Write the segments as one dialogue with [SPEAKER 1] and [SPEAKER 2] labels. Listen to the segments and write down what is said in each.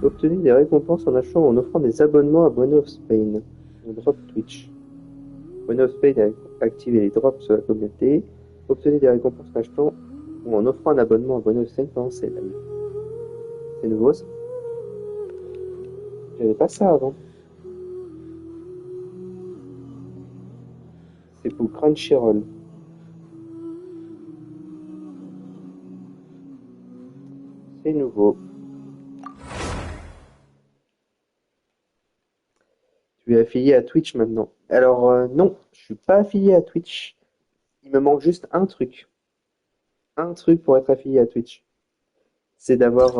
[SPEAKER 1] Obtenez des récompenses en achetant ou en offrant des abonnements à One of Spain. Le drop Twitch. One of Spain a activé les drops sur la communauté. Obtenez des récompenses en achetant ou en offrant un abonnement à One of Spain pendant ses lives. C'est nouveau ça? J'avais pas ça avant. C'est pour Crunchyroll. C'est nouveau. Tu es affilié à Twitch maintenant. Alors non, je suis pas affilié à Twitch. Il me manque juste un truc. Un truc pour être affilié à Twitch. C'est d'avoir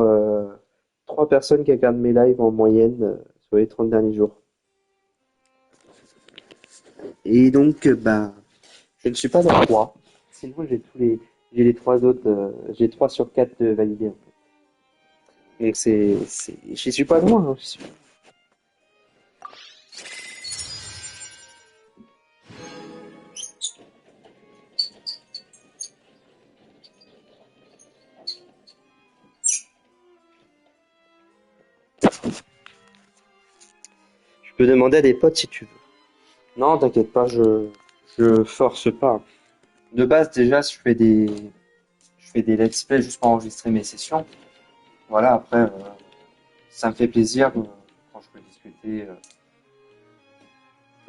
[SPEAKER 1] 3 personnes qui regardent mes lives en moyenne sur les 30 derniers jours. Et donc, je ne suis pas à 3. Sinon, j'ai les 3 autres, j'ai 3 sur 4 validés. En fait. Donc j'y suis pas loin. Hein, Je peux demander à des potes si tu veux. Non, t'inquiète pas, je force pas. De base, déjà, je fais des let's play juste pour enregistrer mes sessions. Voilà, après, ça me fait plaisir quand je peux discuter.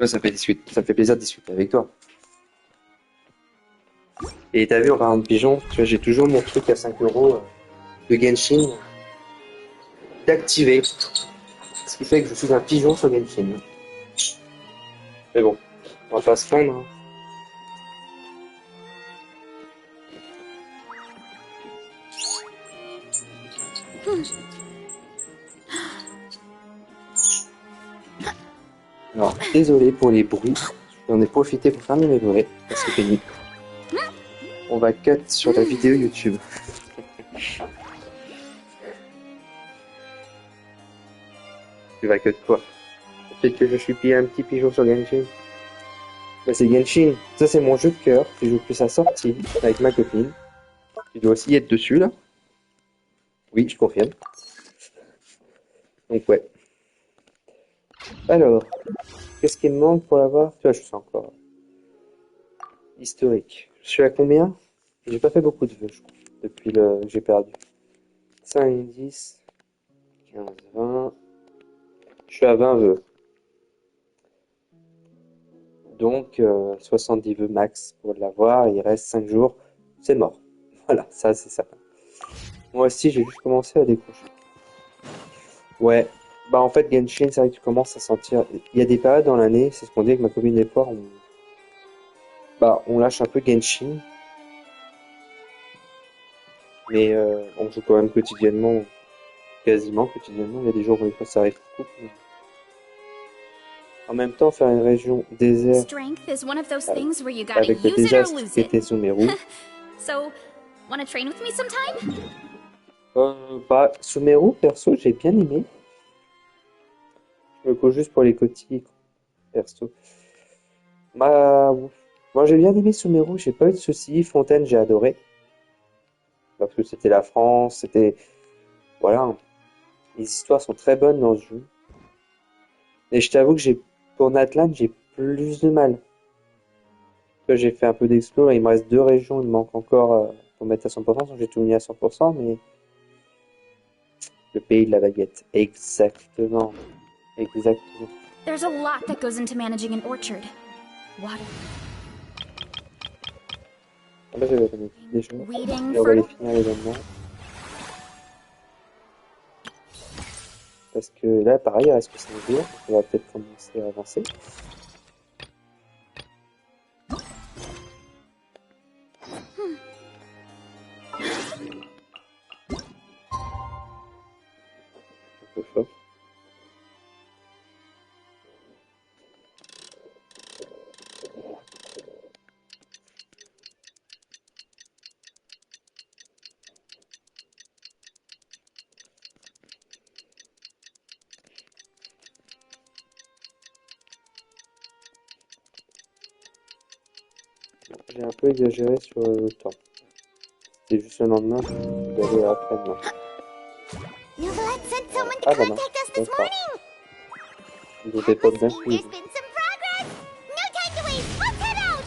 [SPEAKER 1] Ouais, ça me fait plaisir de discuter avec toi. Et t'as vu, en parlant de pigeons, tu vois, j'ai toujours mon truc à 5 euros de Genshin d'activer. Ce qui fait que je suis un pigeon sur Genshin. Mais bon, on va pas se prendre. Hein. Alors, désolé pour les bruits. J'en ai profité pour fermer mes volets, parce que c'est pénible. On va cut sur la vidéo YouTube. Tu vas cut quoi? Le fait que je suis pillé un petit pigeon sur Genshin. Bah, c'est Genshin. Ça, c'est mon jeu de cœur. Je joue plus sa sortie avec ma copine. Tu dois aussi être dessus, là. Oui, je confirme. Donc, ouais. Alors, qu'est-ce qui me manque pour l'avoir? Tu vois, je suis encore historique. Je suis à combien? J'ai pas fait beaucoup de vœux, je crois, depuis le j'ai perdu. 5, 10, 15, 20. Je suis à 20 vœux. Donc, 70 vœux max pour l'avoir. Il reste 5 jours. C'est mort. Voilà, ça, c'est ça. Moi aussi, j'ai juste commencé à décrocher. Ouais. Bah, en fait, Genshin, c'est vrai que tu commences à sentir. Il y a des périodes dans l'année, c'est ce qu'on dit avec ma copine des fois, on lâche un peu Genshin. Mais on joue quand même quotidiennement, quasiment quotidiennement. Il y a des jours où des fois ça arrive beaucoup. Mais... En même temps, faire une région désert avec le désastre qui était Sumeru. Sumeru, perso, j'ai bien aimé. Je me couche juste pour les cotilles, perso. Moi, j'ai bien aimé Sumeru, j'ai pas eu de soucis. Fontaine, j'ai adoré. Parce que c'était la France, c'était... Voilà. Les histoires sont très bonnes dans ce jeu. Et je t'avoue que pour Natlan, j'ai plus de mal. J'ai fait un peu d'explore, il me reste 2 régions, il me manque encore pour mettre à 100%, j'ai tout mis à 100%, mais... Le pays de la baguette. Exactement. Exactement.
[SPEAKER 2] There's a lot that goes into managing an orchard. Water.
[SPEAKER 1] Là, j'avais donné déjà. Et on va les finir également. Parce que là, pareil, il reste que 5 jours. On va peut-être commencer à avancer. Un peu fort. J'ai un peu exagéré sur le temps. C'était juste le lendemain, je vais aller après-demain. Ah bah non,
[SPEAKER 3] contact us this
[SPEAKER 1] d'accord.
[SPEAKER 3] morning.
[SPEAKER 1] Ils ont
[SPEAKER 3] That
[SPEAKER 1] des pommes
[SPEAKER 3] must
[SPEAKER 1] d'un
[SPEAKER 3] mean
[SPEAKER 1] coup.
[SPEAKER 3] there's been some progress. No time to waste. Let's head out.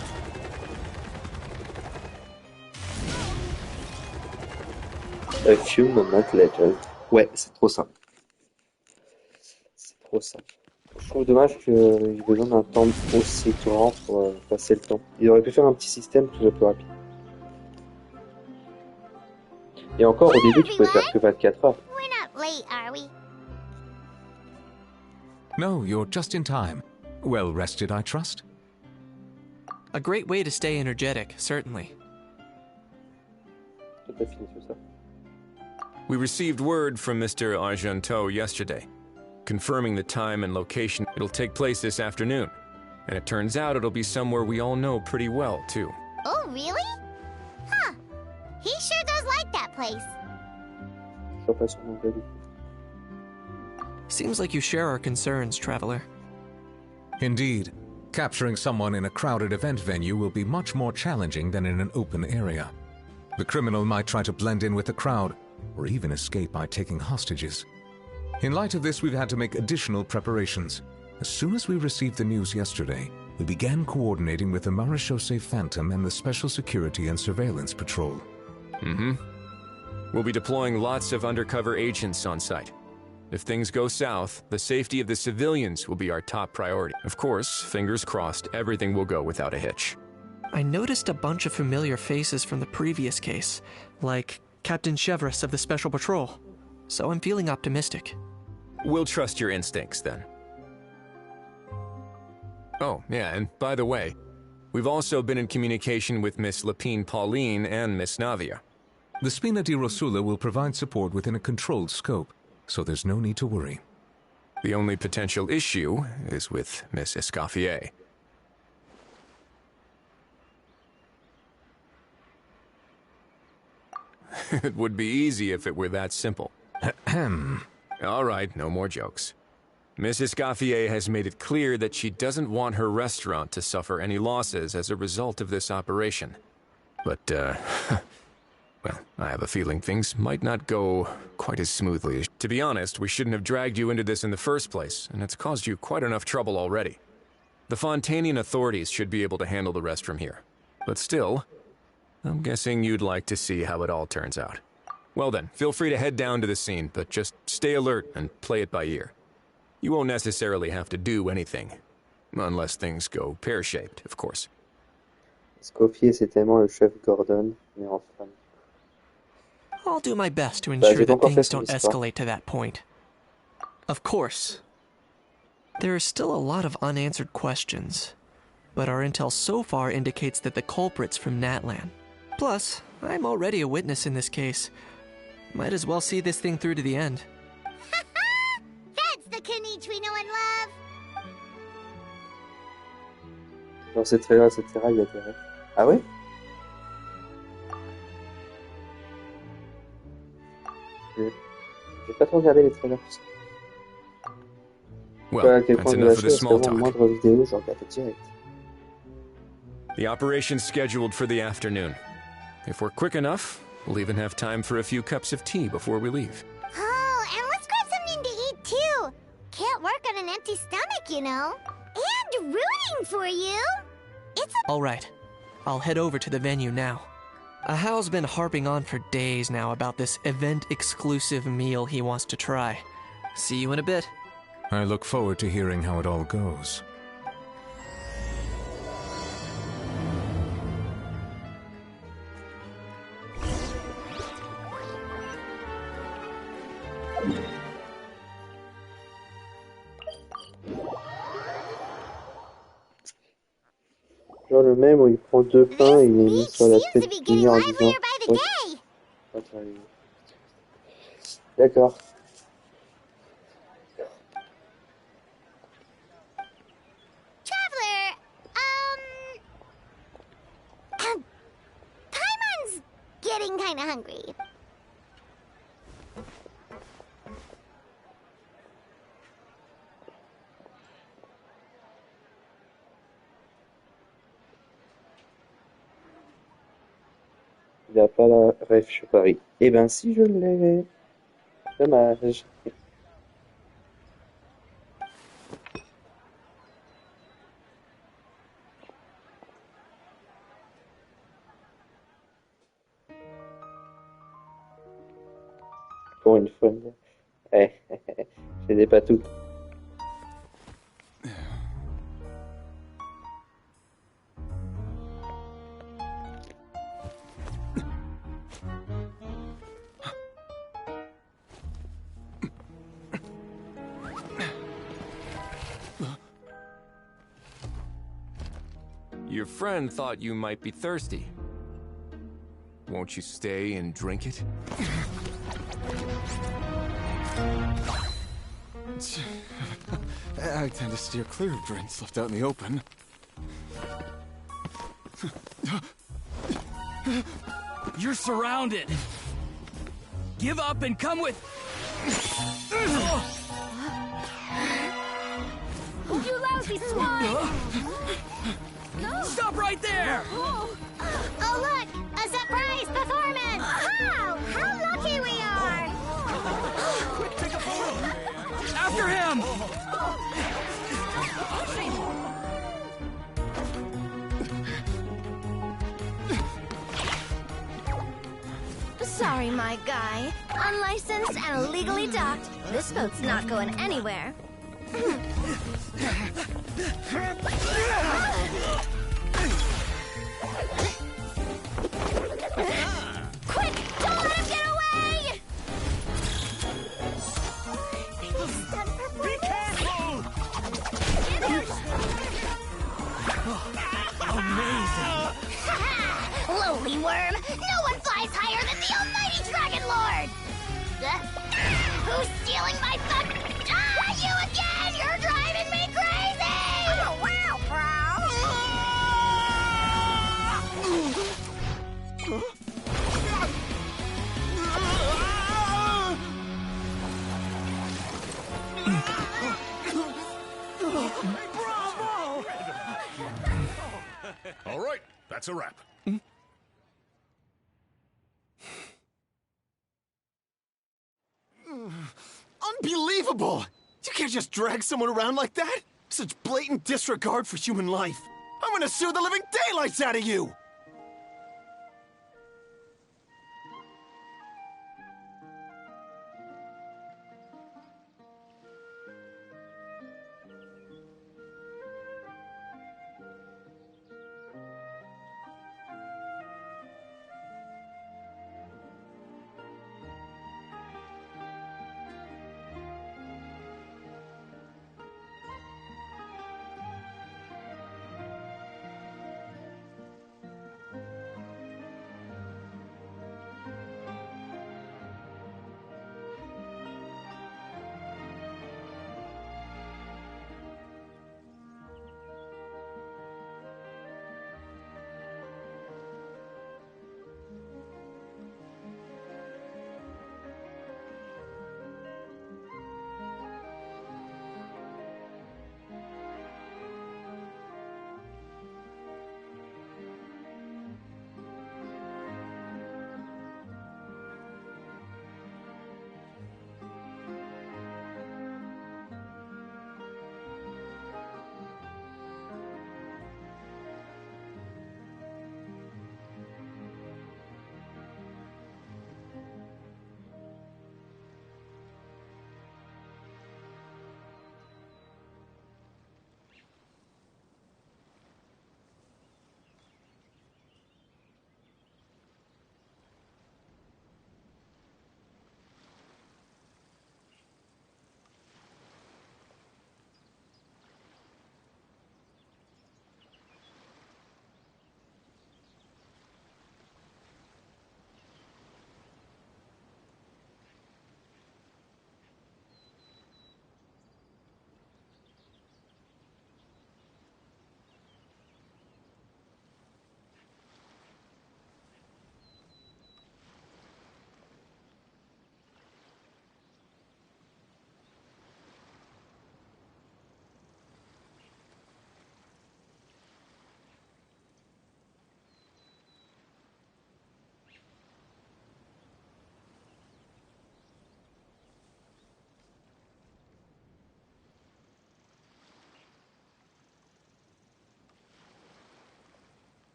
[SPEAKER 1] A few moments later. Ouais, c'est trop ça. C'est trop ça. Je trouve dommage qu'il ait besoin d'un temps aussi grand pour passer le temps. Il aurait pu faire un petit système tout soit plus rapide. Et encore, au début, tu pouvais faire que 24 heures.
[SPEAKER 3] We're not late, are we?
[SPEAKER 4] No, you're just in time. Well rested, I trust?
[SPEAKER 5] A great way to stay energetic, certainly.
[SPEAKER 1] Toi, t'as fini tout ça.
[SPEAKER 6] We received word from Mr. Argenteau yesterday, confirming the time and location. It'll take place this afternoon, and it turns out it'll be somewhere we all know pretty well, too.
[SPEAKER 3] Oh, really? Huh. He sure does like that place.
[SPEAKER 1] Je vois pas son nom de vie.
[SPEAKER 5] Seems like you share our concerns, Traveler.
[SPEAKER 4] Indeed. Capturing someone in a crowded event venue will be much more challenging than in an open area. The criminal might try to blend in with the crowd, or even escape by taking hostages. In light of this, we've had to make additional preparations. As soon as we received the news yesterday, we began coordinating with the Marechaussee Phantom and the Special Security and Surveillance Patrol.
[SPEAKER 6] Mm-hmm. We'll be deploying lots of undercover agents on site. If things go south, the safety of the civilians will be our top priority. Of course, fingers crossed, everything will go without a hitch.
[SPEAKER 5] I noticed a bunch of familiar faces from the previous case, like Captain Chevres of the Special Patrol, so I'm feeling optimistic.
[SPEAKER 6] We'll trust your instincts, then. Oh, yeah, and by the way, we've also been in communication with Miss Lapine Pauline and Miss Navia.
[SPEAKER 4] The Spina di Rosula will provide support within a controlled scope, so there's no need to worry.
[SPEAKER 6] The only potential issue is with Miss Escoffier. It would be easy if it were that simple. All right, no more jokes. Miss Escoffier has made it clear that she doesn't want her restaurant to suffer any losses as a result of this operation. But, well, I have a feeling things might not go quite as smoothly. To be honest, we shouldn't have dragged you into this in the first place, and it's caused you quite enough trouble already. The Fontanian authorities should be able to handle the rest from here. But still, I'm guessing you'd like to see how it all turns out. Well then, feel free to head down to the scene, but just stay alert and play it by ear. You won't necessarily have to do anything. Unless things go pear-shaped, of course.
[SPEAKER 1] Escoffier, c'est tellement le chef Gordon, mais en femme.
[SPEAKER 5] I'll do my best to
[SPEAKER 1] j'ai
[SPEAKER 5] ensure
[SPEAKER 1] pas
[SPEAKER 5] that
[SPEAKER 1] encore fait
[SPEAKER 5] things
[SPEAKER 1] son
[SPEAKER 5] don't
[SPEAKER 1] histoire.
[SPEAKER 5] escalate to that point. Of course. There is still a lot of unanswered questions, but our intel so far indicates that the culprit's from Natlan. Plus, I'm already a witness in this case. Might as well see this thing through to the end.
[SPEAKER 3] That's the Kanichi we know and love.
[SPEAKER 1] Dans ces trailers, etc., il y a des rêves. Ah ouais? J'ai pas trop regardé les trailers, tout ça. Je sais pas à
[SPEAKER 6] Well,
[SPEAKER 1] quel point
[SPEAKER 6] that's
[SPEAKER 1] je me
[SPEAKER 6] enough of
[SPEAKER 1] lâchais,
[SPEAKER 6] the
[SPEAKER 1] parce
[SPEAKER 6] small
[SPEAKER 1] qu'avant,
[SPEAKER 6] talk.
[SPEAKER 1] moindre vidéo, je regardais direct.
[SPEAKER 6] The operation's scheduled for the afternoon. If we're quick enough, we'll even have time for a few cups of tea before we leave.
[SPEAKER 3] Oh, and let's grab something to eat too. Can't work on an empty stomach, you know. And rooting for you. It's a
[SPEAKER 5] Alright, I'll head over to the venue now. Ahao's been harping on for days now about this event-exclusive meal he wants to try. See you in a bit.
[SPEAKER 4] I look forward to hearing how it all goes.
[SPEAKER 1] Genre le même où il prend deux pains et il les met
[SPEAKER 3] beach
[SPEAKER 1] sur la
[SPEAKER 3] seems
[SPEAKER 1] tête
[SPEAKER 3] to be
[SPEAKER 1] du
[SPEAKER 3] getting
[SPEAKER 1] en disant
[SPEAKER 3] livelier by the
[SPEAKER 1] ouais,
[SPEAKER 3] day.
[SPEAKER 1] attends, d'accord.
[SPEAKER 3] Traveler, Paimon's getting kinda hungry.
[SPEAKER 1] Il a pas la ref sur Paris. Eh ben si je l'ai. Dommage. une fois. Eh, je les ai pas toutes.
[SPEAKER 6] Your friend thought you might be thirsty. Won't you stay and drink it?
[SPEAKER 7] I tend to steer clear of drinks left out in the open.
[SPEAKER 8] You're surrounded. Give up and come with...
[SPEAKER 3] You lousy swine!
[SPEAKER 8] Stop right there!
[SPEAKER 3] Oh, look! A surprise performance! Wow! How lucky we are!
[SPEAKER 8] Quick, take a photo! After him!
[SPEAKER 3] Sorry, my guy. Unlicensed and illegally docked. This boat's not going anywhere. Quick! Don't let him get away! Be careful!
[SPEAKER 8] Amazing!
[SPEAKER 3] Lowly worm! No one flies higher than the almighty Dragon Lord! Who's stealing my thunder? Ah, you again! You're driving me crazy! Oh, wow,
[SPEAKER 8] Bravo!
[SPEAKER 9] All right, that's a wrap.
[SPEAKER 7] Unbelievable! You can't just drag someone around like that! Such blatant disregard for human life! I'm gonna sue the living daylights out of you!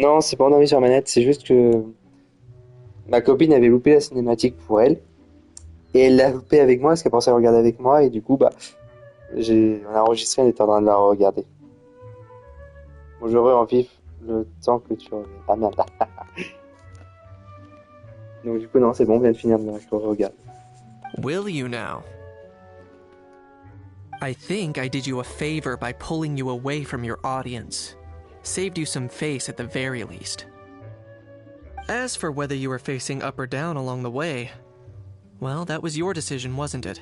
[SPEAKER 1] Non, c'est pas en appuyant sur la manette, c'est juste que Ma copine avait loupé la cinématique pour elle, et elle l'a loupé avec moi parce qu'elle pensait la regarder avec moi, et du coup, bah, on a enregistré, on était en train de la regarder. Bon, j'aurais envie le temps que tu regardes. Ah merde. Donc du coup, non, c'est bon, on vient de finir, je le regarde.
[SPEAKER 5] Will you now? I think I did you a favor by pulling you away from your audience. Saved you some face at the very least. As for whether you were facing up or down along the way, well, that was your decision, wasn't it?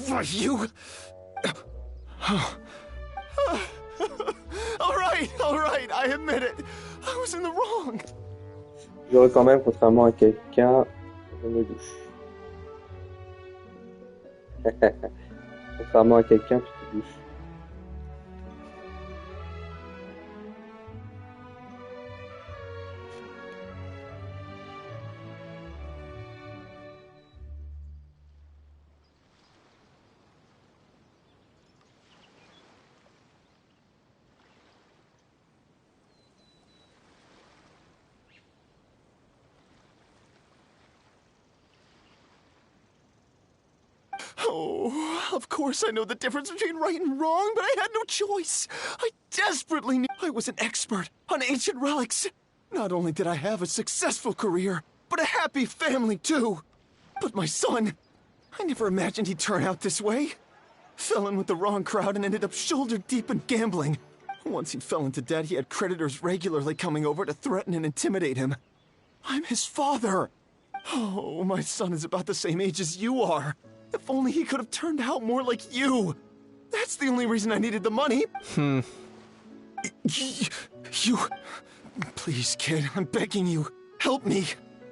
[SPEAKER 7] Why, you... All right, I admit it. I was in the wrong.
[SPEAKER 1] J'aurais quand même, contrairement à quelqu'un, je me douche. Contrairement à quelqu'un, tu te douches.
[SPEAKER 7] Oh, of course I know the difference between right and wrong, but I had no choice. I desperately knew I was an expert on ancient relics. Not only did I have a successful career, but a happy family too. But my son, I never imagined he'd turn out this way. Fell in with the wrong crowd and ended up shoulder deep in gambling. Once he fell into debt, he had creditors regularly coming over to threaten and intimidate him. I'm his father. Oh, my son is about the same age as you are. If only he could have turned out more like you. That's the only reason I needed the money. You... Please, kid, I'm begging you. Help me.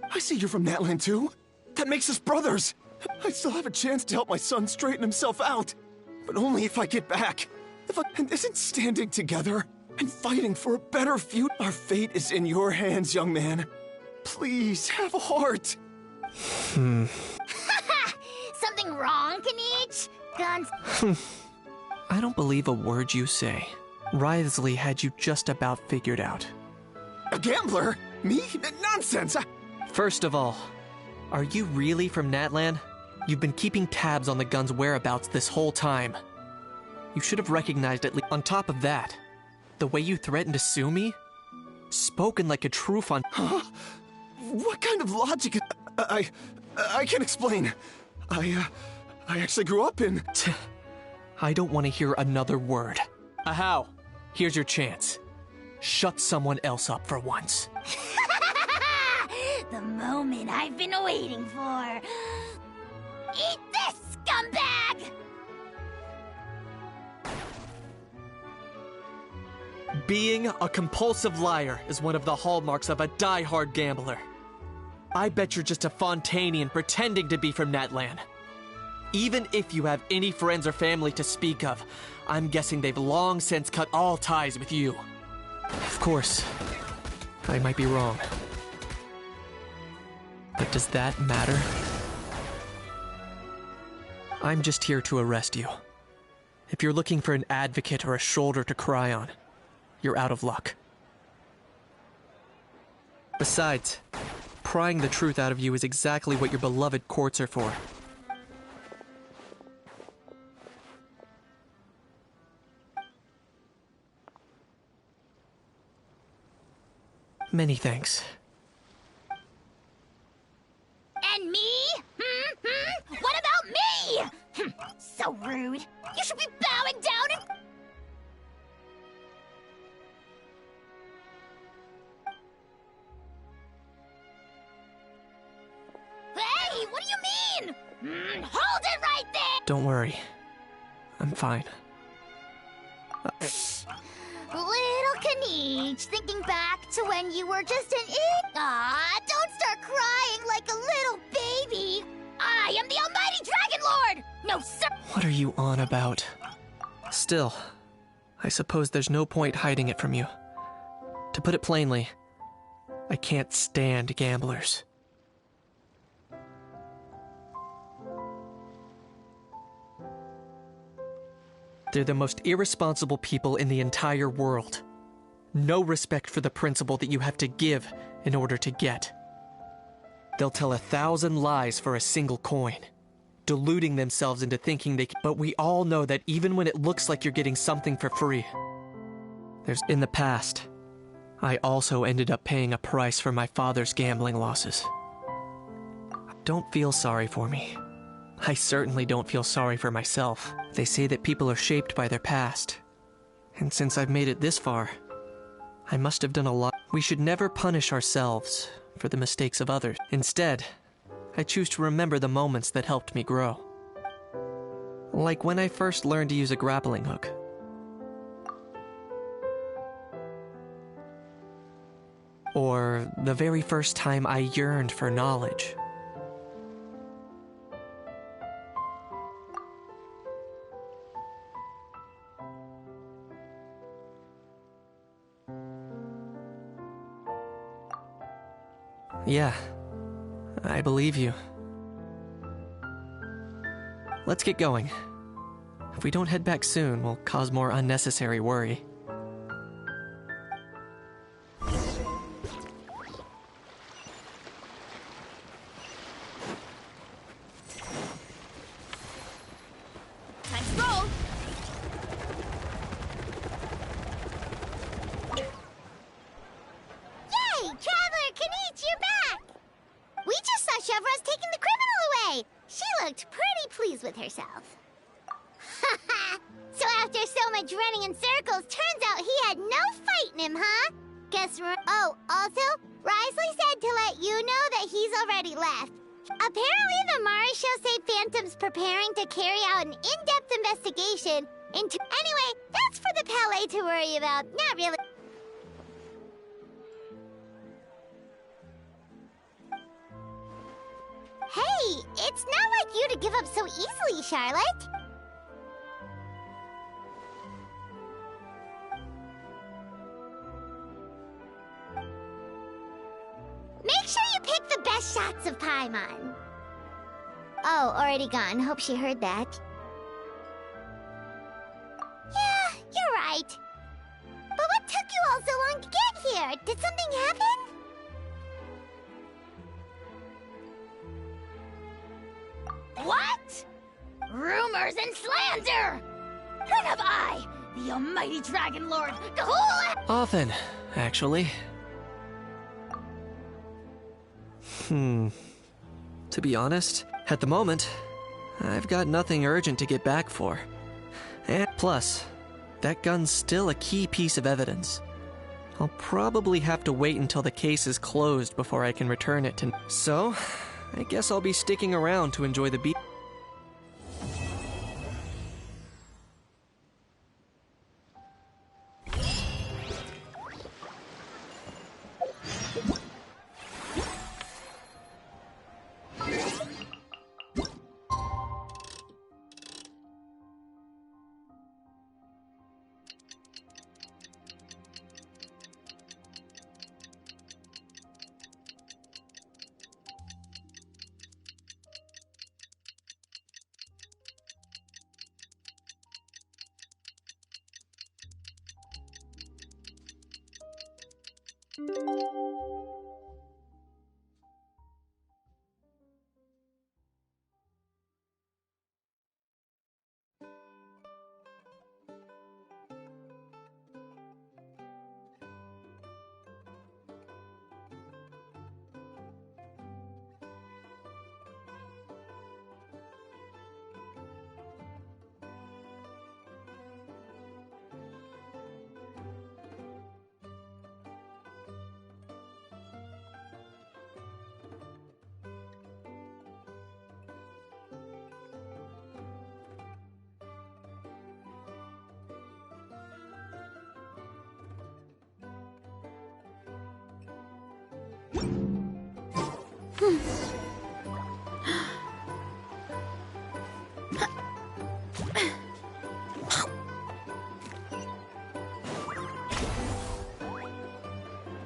[SPEAKER 7] I see you're from Natland too. That makes us brothers. I still have a chance to help my son straighten himself out. But only if I get back. And isn't standing together and fighting for a better future. Our fate is in your hands, young man. Please, have a heart.
[SPEAKER 3] Something wrong, Kanich? Guns.
[SPEAKER 5] I don't believe a word you say. Wriothesley had you just about figured out.
[SPEAKER 7] A gambler? Me? Nonsense!
[SPEAKER 5] First of all, are you really from Natlan? You've been keeping tabs on the gun's whereabouts this whole time. You should have recognized at least. On top of that, the way you threatened to sue me? Spoken like a true fun.
[SPEAKER 7] Huh? What kind of logic? I can't explain. I actually grew up in...
[SPEAKER 5] I don't want to hear another word. Ahow, here's your chance. Shut someone else up for once.
[SPEAKER 3] The moment I've been waiting for. Eat this, scumbag!
[SPEAKER 5] Being a compulsive liar is one of the hallmarks of a die-hard gambler. I bet you're just a Fontanian pretending to be from Natlan. Even if you have any friends or family to speak of, I'm guessing they've long since cut all ties with you. Of course, I might be wrong. But does that matter? I'm just here to arrest you. If you're looking for an advocate or a shoulder to cry on, you're out of luck. Besides, prying the truth out of you is exactly what your beloved courts are for. Many thanks.
[SPEAKER 3] And me? What about me? So rude. You should be bowing down and... Hey, what do you mean? Hold it right there!
[SPEAKER 5] Don't worry. I'm fine.
[SPEAKER 3] Little Kanich, thinking back to when you were just an Aw, don't start crying like a little baby. I am the Almighty Dragon Lord! No, sir!
[SPEAKER 5] What are you on about? Still, I suppose there's no point hiding it from you. To put it plainly, I can't stand gamblers. They're the most irresponsible people in the entire world. No respect for the principle that you have to give in order to get. They'll tell 1,000 lies for a single coin, deluding themselves into thinking they can. But we all know that even when it looks like you're getting something for free, in the past, I also ended up paying a price for my father's gambling losses. Don't feel sorry for me. I certainly don't feel sorry for myself. They say that people are shaped by their past. And since I've made it this far, I must have done a lot. We should never punish ourselves for the mistakes of others. Instead, I choose to remember the moments that helped me grow. Like when I first learned to use a grappling hook. Or the very first time I yearned for knowledge. Yeah, I believe you. Let's get going. If we don't head back soon, we'll cause more unnecessary worry.
[SPEAKER 2] Time to roll!
[SPEAKER 3] Yay! Traveler Kanich, you're back! We just saw Chevro's taking the criminal away! She looked pretty pleased with herself. So after so much running in circles, turns out he had no fight in him, huh? Oh, also, Risley said to let you know that he's already left. Apparently the Mari show say Phantom's preparing to carry out an in-depth investigation into... Anyway, that's for the Palais to worry about, not really. Hey, it's not like you to give up so easily, Charlotte. Make sure you pick the best shots of Paimon. Oh, already gone. Hope she heard that. Yeah, you're right. But what took you all so long to get here? Did something happen?
[SPEAKER 2] What? Rumors and slander! When have I, the almighty Dragon Lord, Gahul...
[SPEAKER 5] Often, actually. To be honest, at the moment, I've got nothing urgent to get back for. And plus, that gun's still a key piece of evidence. I'll probably have to wait until the case is closed before I can return it to... So, I guess I'll be sticking around to enjoy the beat.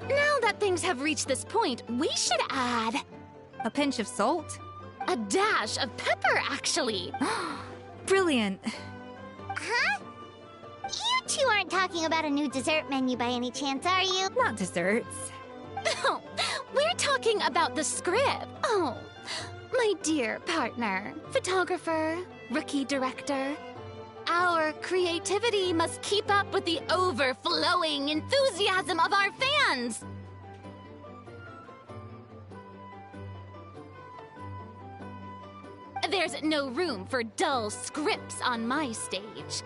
[SPEAKER 2] Now that things have reached this point, we should add...
[SPEAKER 9] A pinch of salt?
[SPEAKER 2] a dash of pepper, actually.
[SPEAKER 9] Brilliant.
[SPEAKER 3] Huh? You two aren't talking about a new dessert menu by any chance, are you?
[SPEAKER 9] Not desserts.
[SPEAKER 2] No, we're talking about the script. Oh, my dear partner, photographer, rookie director. Our creativity must keep up with the overflowing enthusiasm of our fans. There's no room for dull scripts on my stage.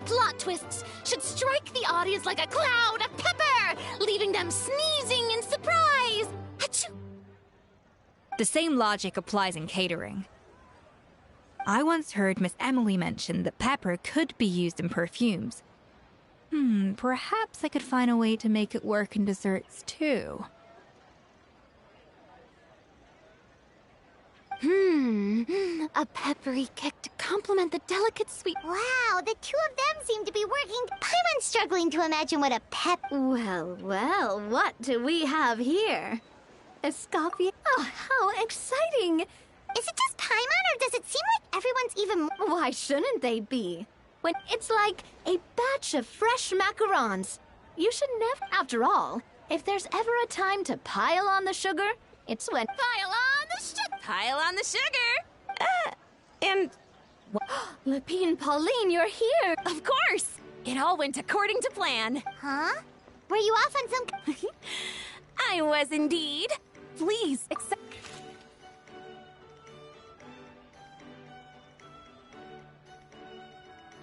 [SPEAKER 2] Plot twists should strike the audience like a cloud of pepper, leaving them sneezing in surprise. Achoo!
[SPEAKER 9] The same logic applies in catering. I once heard Miss Emily mention that pepper could be used in perfumes. Perhaps I could find a way to make it work in desserts too.
[SPEAKER 2] A peppery kick to complement the delicate sweet.
[SPEAKER 3] Wow, the two of them seem to be working. I'm struggling to imagine what a pep...
[SPEAKER 2] Well, well, what do we have here? Escoffier. Oh, how exciting!
[SPEAKER 3] Is it just Paimon, or does it seem like everyone's even more...
[SPEAKER 2] Why shouldn't they be? When it's like a batch of fresh macarons. You should never... After all, if there's ever a time to pile on the sugar, it's when... Pile on the sugar!
[SPEAKER 9] Pile on the sugar!
[SPEAKER 2] And... Lapine Pauline, you're here!
[SPEAKER 9] Of course! It all went according to plan.
[SPEAKER 3] Huh? Were you off on some...
[SPEAKER 9] I was indeed. Please, accept...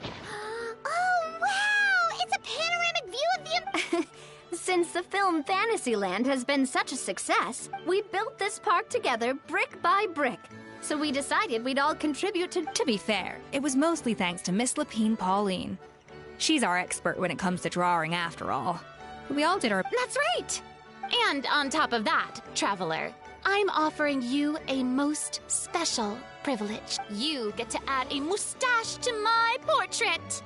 [SPEAKER 3] Oh, wow! It's a panoramic view of the...
[SPEAKER 2] Since the film Fantasyland has been such a success, we built this park together brick by brick. So we decided we'd all contribute to...
[SPEAKER 9] To be fair, it was mostly thanks to Miss Lapine Pauline. She's our expert when it comes to drawing after all. We all did our...
[SPEAKER 2] That's right! And on top of that, Traveler, I'm offering you a most special privilege. You get to add a mustache to my portrait!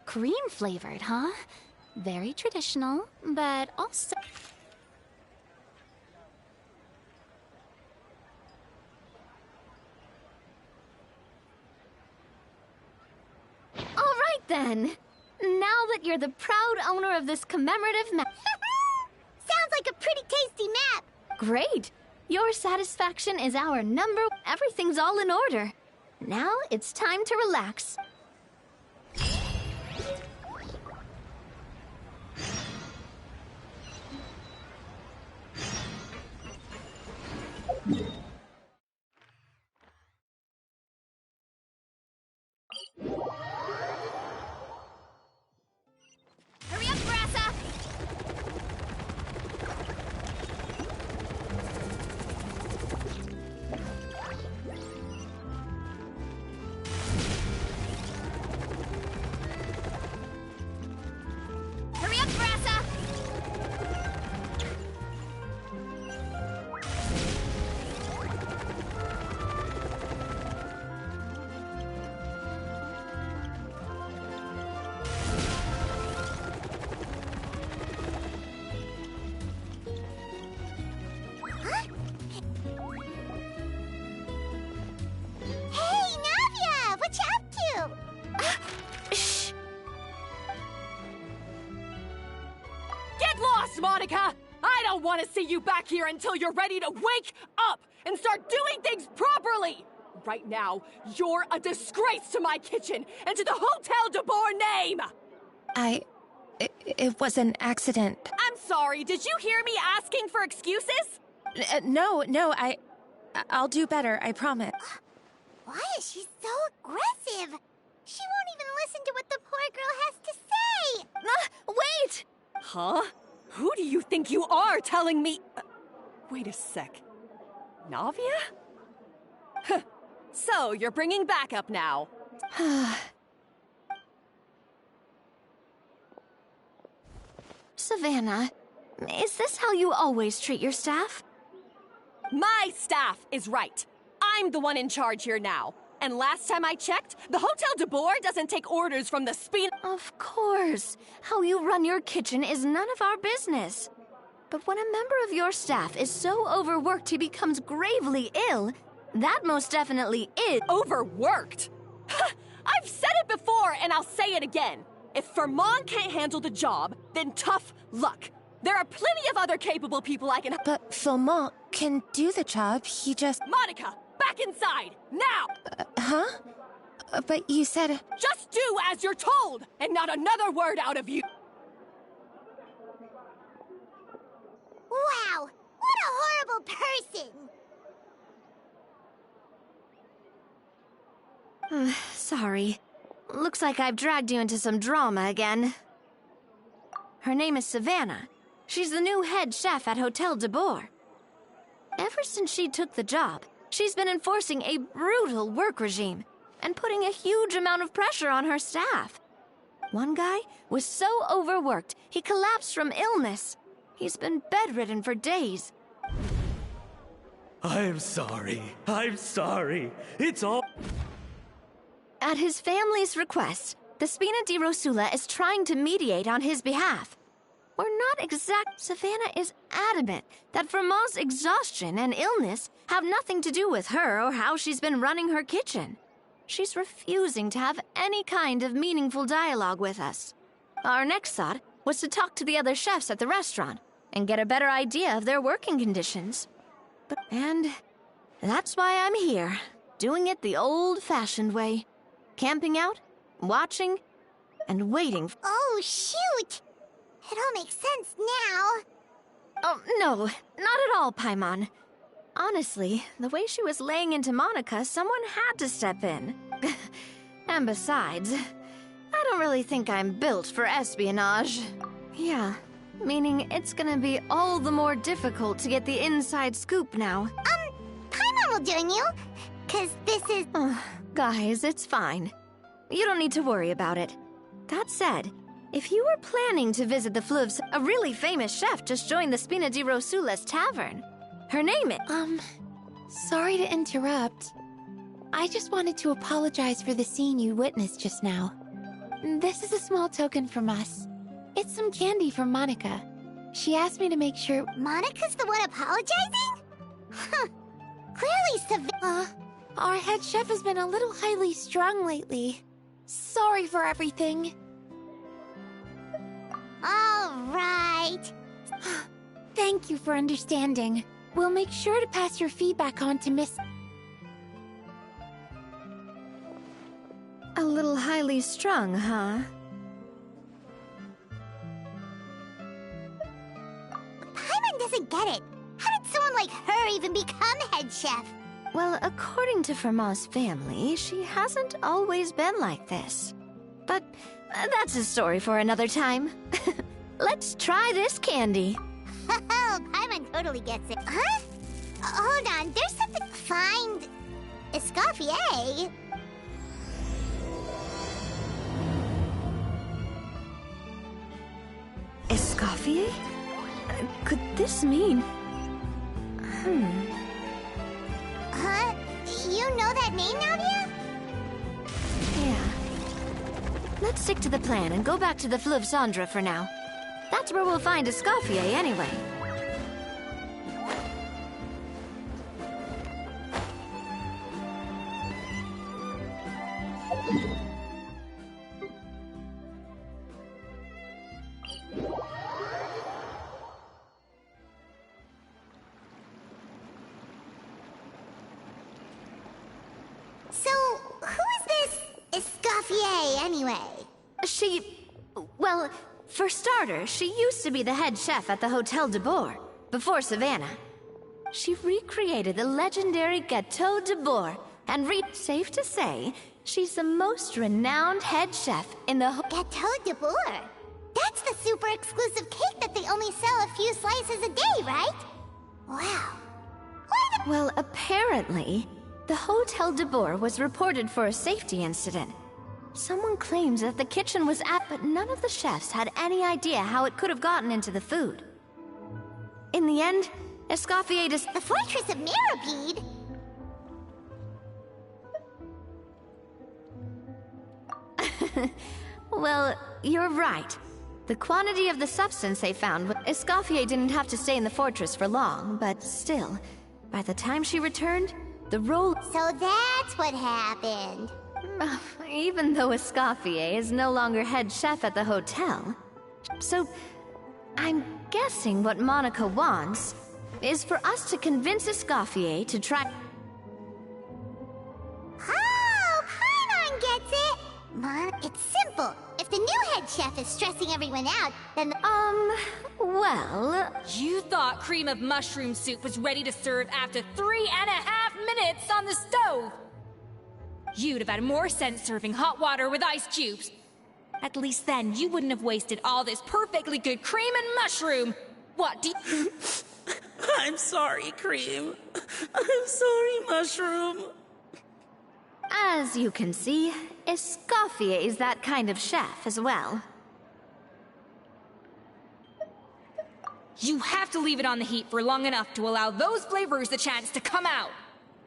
[SPEAKER 2] Cream flavored, huh? Very traditional, but also... All right then. Now that you're the proud owner of this commemorative map...
[SPEAKER 3] Sounds like a pretty tasty map.
[SPEAKER 2] Great. Your satisfaction is our number... Everything's all in order. Now it's time to relax.
[SPEAKER 3] Hurry up, Brassa! Hurry up, Brassa! Hey, Navia! What you up to?
[SPEAKER 2] Shh!
[SPEAKER 10] Get lost, Monica! I don't want to see you back here until you're ready to wake up and start doing things properly! Right now, you're a disgrace to my kitchen and to the Hotel de Boer name!
[SPEAKER 11] It was an accident.
[SPEAKER 10] I'm sorry, did you hear me asking for excuses?
[SPEAKER 11] No, I'll do better, I promise.
[SPEAKER 3] Why is she so aggressive? She won't even listen to what the poor girl has to say.
[SPEAKER 2] Wait!
[SPEAKER 10] Huh? Who do you think you are telling me? Wait a sec. Navia? Huh. So, you're bringing backup now.
[SPEAKER 2] Savannah, is this how you always treat your staff?
[SPEAKER 10] My staff is right. I'm the one in charge here now. And last time I checked, the Hotel de Boer doesn't take orders from the Spina.
[SPEAKER 2] Of course. How you run your kitchen is none of our business. But when a member of your staff is so overworked he becomes gravely ill, that most definitely is
[SPEAKER 10] overworked. I've said it before and I'll say it again. If Fermon can't handle the job, then tough luck. There are plenty of other capable people I can...
[SPEAKER 11] But Philmont can do the job, he just...
[SPEAKER 10] Monica, back inside, now!
[SPEAKER 11] Huh? But you said...
[SPEAKER 10] Just do as you're told, and not another word out of you!
[SPEAKER 3] Wow! What a horrible person!
[SPEAKER 2] Sorry. Looks like I've dragged you into some drama again. Her name is Savannah. She's the new head chef at Hotel de Boer. Ever since she took the job, she's been enforcing a brutal work regime and putting a huge amount of pressure on her staff. One guy was so overworked, he collapsed from illness. He's been bedridden for days.
[SPEAKER 8] I'm sorry. I'm sorry. It's all...
[SPEAKER 2] At his family's request, the Spina di Rosula is trying to mediate on his behalf. We're not exact. Savannah is adamant that Vermont's exhaustion and illness have nothing to do with her or how she's been running her kitchen. She's refusing to have any kind of meaningful dialogue with us. Our next thought was to talk to the other chefs at the restaurant and get a better idea of their working conditions. And that's why I'm here, doing it the old-fashioned way. Camping out, watching, and waiting.
[SPEAKER 3] Oh, shoot! It all makes sense now.
[SPEAKER 2] Oh, no, not at all, Paimon. Honestly, the way she was laying into Monica, someone had to step in. And besides, I don't really think I'm built for espionage. Yeah, meaning it's gonna be all the more difficult to get the inside scoop now.
[SPEAKER 3] Paimon will join you, 'cause this is...
[SPEAKER 2] Guys, it's fine. You don't need to worry about it. That said, if you were planning to visit the Fleuves, a really famous chef just joined the Spina di Rosula's tavern. Her name is...
[SPEAKER 11] Sorry to interrupt. I just wanted to apologize for the scene you witnessed just now. This is a small token from us. It's some candy from Monica. She asked me to make sure...
[SPEAKER 3] Monica's the one apologizing? Huh. Clearly,
[SPEAKER 11] Our head chef has been a little highly strung lately. Sorry for everything.
[SPEAKER 3] All right.
[SPEAKER 11] Thank you for understanding. We'll make sure to pass your feedback on to Miss...
[SPEAKER 2] A little highly strung, huh?
[SPEAKER 3] Paimon doesn't get it. How did someone like her even become head chef?
[SPEAKER 2] Well, according to Fermat's family, she hasn't always been like this. But that's a story for another time. Let's try this candy.
[SPEAKER 3] Oh, Paimon totally gets it. Huh? Hold on, there's something... Find... Escoffier?
[SPEAKER 2] Escoffier? Could this mean...
[SPEAKER 3] Huh? You know that name, Nadia?
[SPEAKER 2] Yeah. Let's stick to the plan and go back to the Fleuve Cendre for now. That's where we'll find Escoffier anyway.
[SPEAKER 3] So, who is this Escoffier, anyway?
[SPEAKER 2] Well, for starters, she used to be the head chef at the Hotel de Boer, before Savannah. She recreated the legendary Gâteau de Boer, and safe to say, she's the most renowned head chef in the
[SPEAKER 3] Gâteau de Boer? That That's the super exclusive cake that they only sell a few slices a day, right? Wow.
[SPEAKER 11] Well, apparently, the Hotel de Boer was reported for a safety incident. Someone claims that the kitchen was but none of the chefs had any idea how it could have gotten into the food. In the end, Escoffier
[SPEAKER 3] The Fortress of Mirabede?
[SPEAKER 11] Well, you're right. The quantity of the substance they found, Escoffier didn't have to stay in the fortress for long, but still, by the time she returned, the role...
[SPEAKER 3] So that's what happened.
[SPEAKER 11] Even though Escoffier is no longer head chef at the hotel. So, I'm guessing what Monica wants is for us to convince Escoffier to try...
[SPEAKER 3] Oh, Paimon gets it! It's simple. If the new head chef is stressing everyone out, then
[SPEAKER 11] well...
[SPEAKER 9] You thought cream of mushroom soup was ready to serve after 3.5 minutes on the stove! You'd have had more sense serving hot water with ice cubes. At least then you wouldn't have wasted all this perfectly good cream and mushroom! What do you...
[SPEAKER 8] I'm sorry, Cream. I'm sorry, Mushroom.
[SPEAKER 11] As you can see, Escoffier is that kind of chef as well.
[SPEAKER 9] You have to leave it on the heat for long enough to allow those flavors the chance to come out.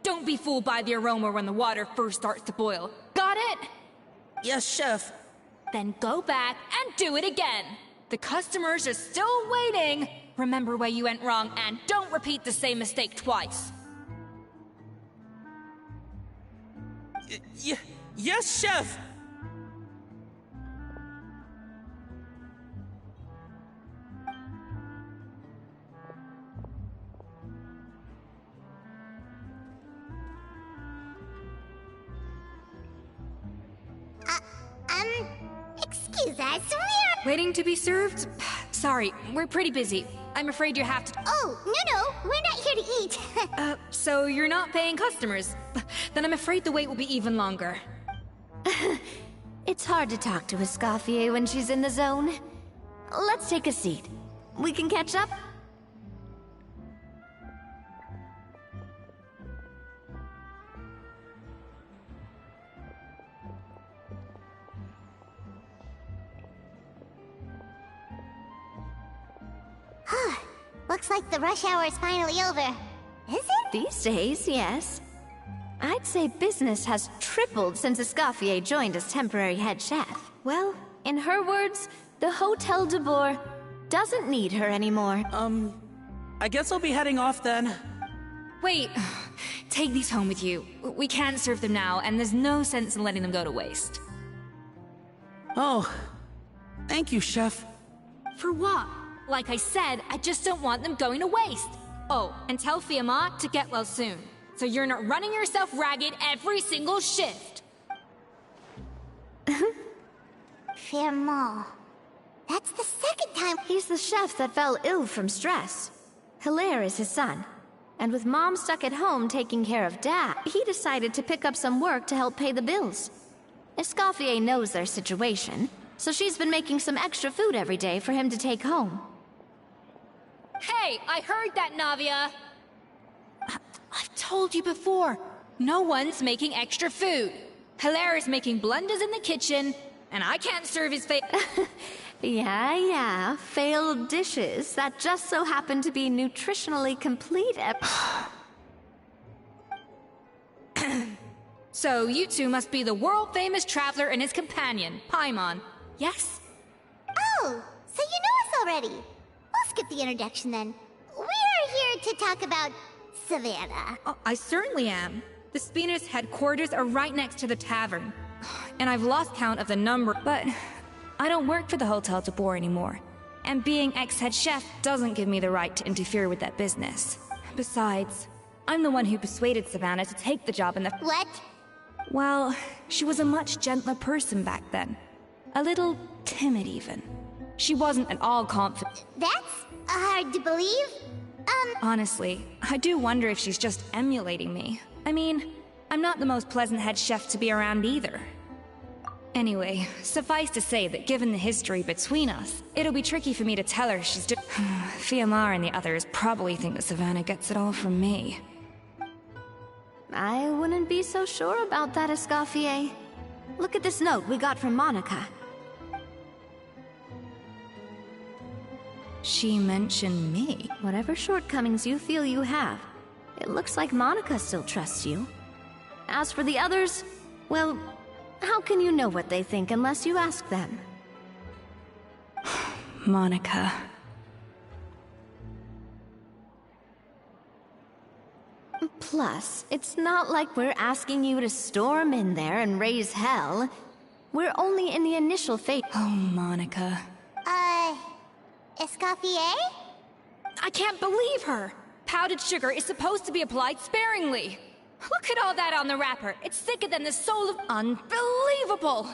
[SPEAKER 9] Don't be fooled by the aroma when the water first starts to boil. Got it?
[SPEAKER 8] Yes, Chef.
[SPEAKER 9] Then go back and do it again. The customers are still waiting. Remember where you went wrong and don't repeat the same mistake twice.
[SPEAKER 8] Yes, Chef!
[SPEAKER 3] Excuse us,
[SPEAKER 9] Waiting to be served? Sorry, we're pretty busy. I'm afraid you have to...
[SPEAKER 3] Oh, no, we're not here to eat.
[SPEAKER 9] So you're not paying customers? Then I'm afraid the wait will be even longer.
[SPEAKER 11] It's hard to talk to Escoffier when she's in the zone. Let's take a seat. We can catch up?
[SPEAKER 3] Looks like the rush hour is finally over. Is it?
[SPEAKER 11] These days, yes. I'd say business has tripled since Escoffier joined as temporary head chef. Well, in her words, the Hotel de Boer doesn't need her anymore.
[SPEAKER 8] I guess I'll be heading off then.
[SPEAKER 9] Wait, take these home with you. We can't serve them now, and there's no sense in letting them go to waste.
[SPEAKER 8] Oh, thank you, Chef.
[SPEAKER 9] For what? Like I said, I just don't want them going to waste. Oh, and tell Fiamma to get well soon, so you're not running yourself ragged every single shift.
[SPEAKER 3] Fiamma. That's the second time.
[SPEAKER 11] He's the chef that fell ill from stress. Hilaire is his son. And with Mom stuck at home taking care of Dad, he decided to pick up some work to help pay the bills. Escoffier knows their situation, so she's been making some extra food every day for him to take home.
[SPEAKER 9] Hey, I heard that, Navia! I've told you before, no one's making extra food. Hilaire is making blunders in the kitchen, and I can't serve his
[SPEAKER 11] Yeah, failed dishes that just so happen to be nutritionally complete.
[SPEAKER 9] So you two must be the world-famous traveler and his companion, Paimon. Yes?
[SPEAKER 3] Oh, so you know us already. We'll skip the introduction then. We are here to talk about Savannah.
[SPEAKER 9] Oh, I certainly am. The Spina's headquarters are right next to the tavern. And I've lost count of the number, but I don't work for the Hotel de Boer anymore. And being ex-head chef doesn't give me the right to interfere with that business. Besides, I'm the one who persuaded Savannah to take the job in the...
[SPEAKER 3] What?
[SPEAKER 9] Well, she was a much gentler person back then. A little timid, even. She wasn't at all confident.
[SPEAKER 3] That's hard to believe.
[SPEAKER 9] Honestly, I do wonder if she's just emulating me. I mean, I'm not the most pleasant head chef to be around either. Anyway, suffice to say that given the history between us, it'll be tricky for me to tell her she's Fiamar and the others probably think that Savannah gets it all from me.
[SPEAKER 3] I wouldn't be so sure about that, Escoffier. Look at this note we got from Monica.
[SPEAKER 9] She mentioned me.
[SPEAKER 3] Whatever shortcomings you feel you have, it looks like Monica still trusts you. As for the others, well, how can you know what they think unless you ask them?
[SPEAKER 9] Monica.
[SPEAKER 3] Plus, it's not like we're asking you to storm in there and raise hell. We're only in the initial phase.
[SPEAKER 9] Oh, Monica.
[SPEAKER 11] Escoffier?
[SPEAKER 9] I can't believe her! Powdered sugar is supposed to be applied sparingly. Look at all that on the wrapper. It's thicker than the soul of... Unbelievable!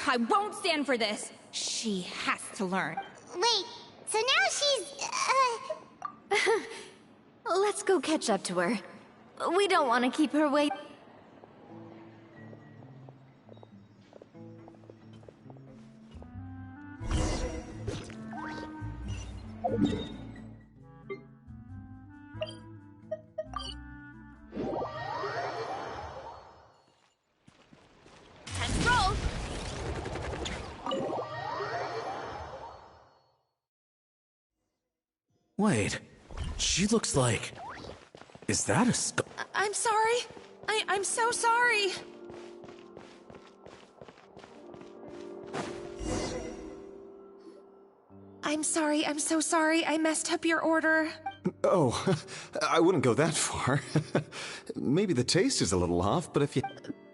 [SPEAKER 9] I won't stand for this. She has to learn.
[SPEAKER 11] Wait, so now she's,
[SPEAKER 3] Let's go catch up to her. We don't want to keep her wait.
[SPEAKER 10] Let's roll!
[SPEAKER 8] Wait, she looks like... Is that a
[SPEAKER 12] I'm sorry. I'm so sorry. I'm sorry, I'm so sorry. I messed up your order.
[SPEAKER 7] Oh, I wouldn't go that far. Maybe the taste is a little off, but if you...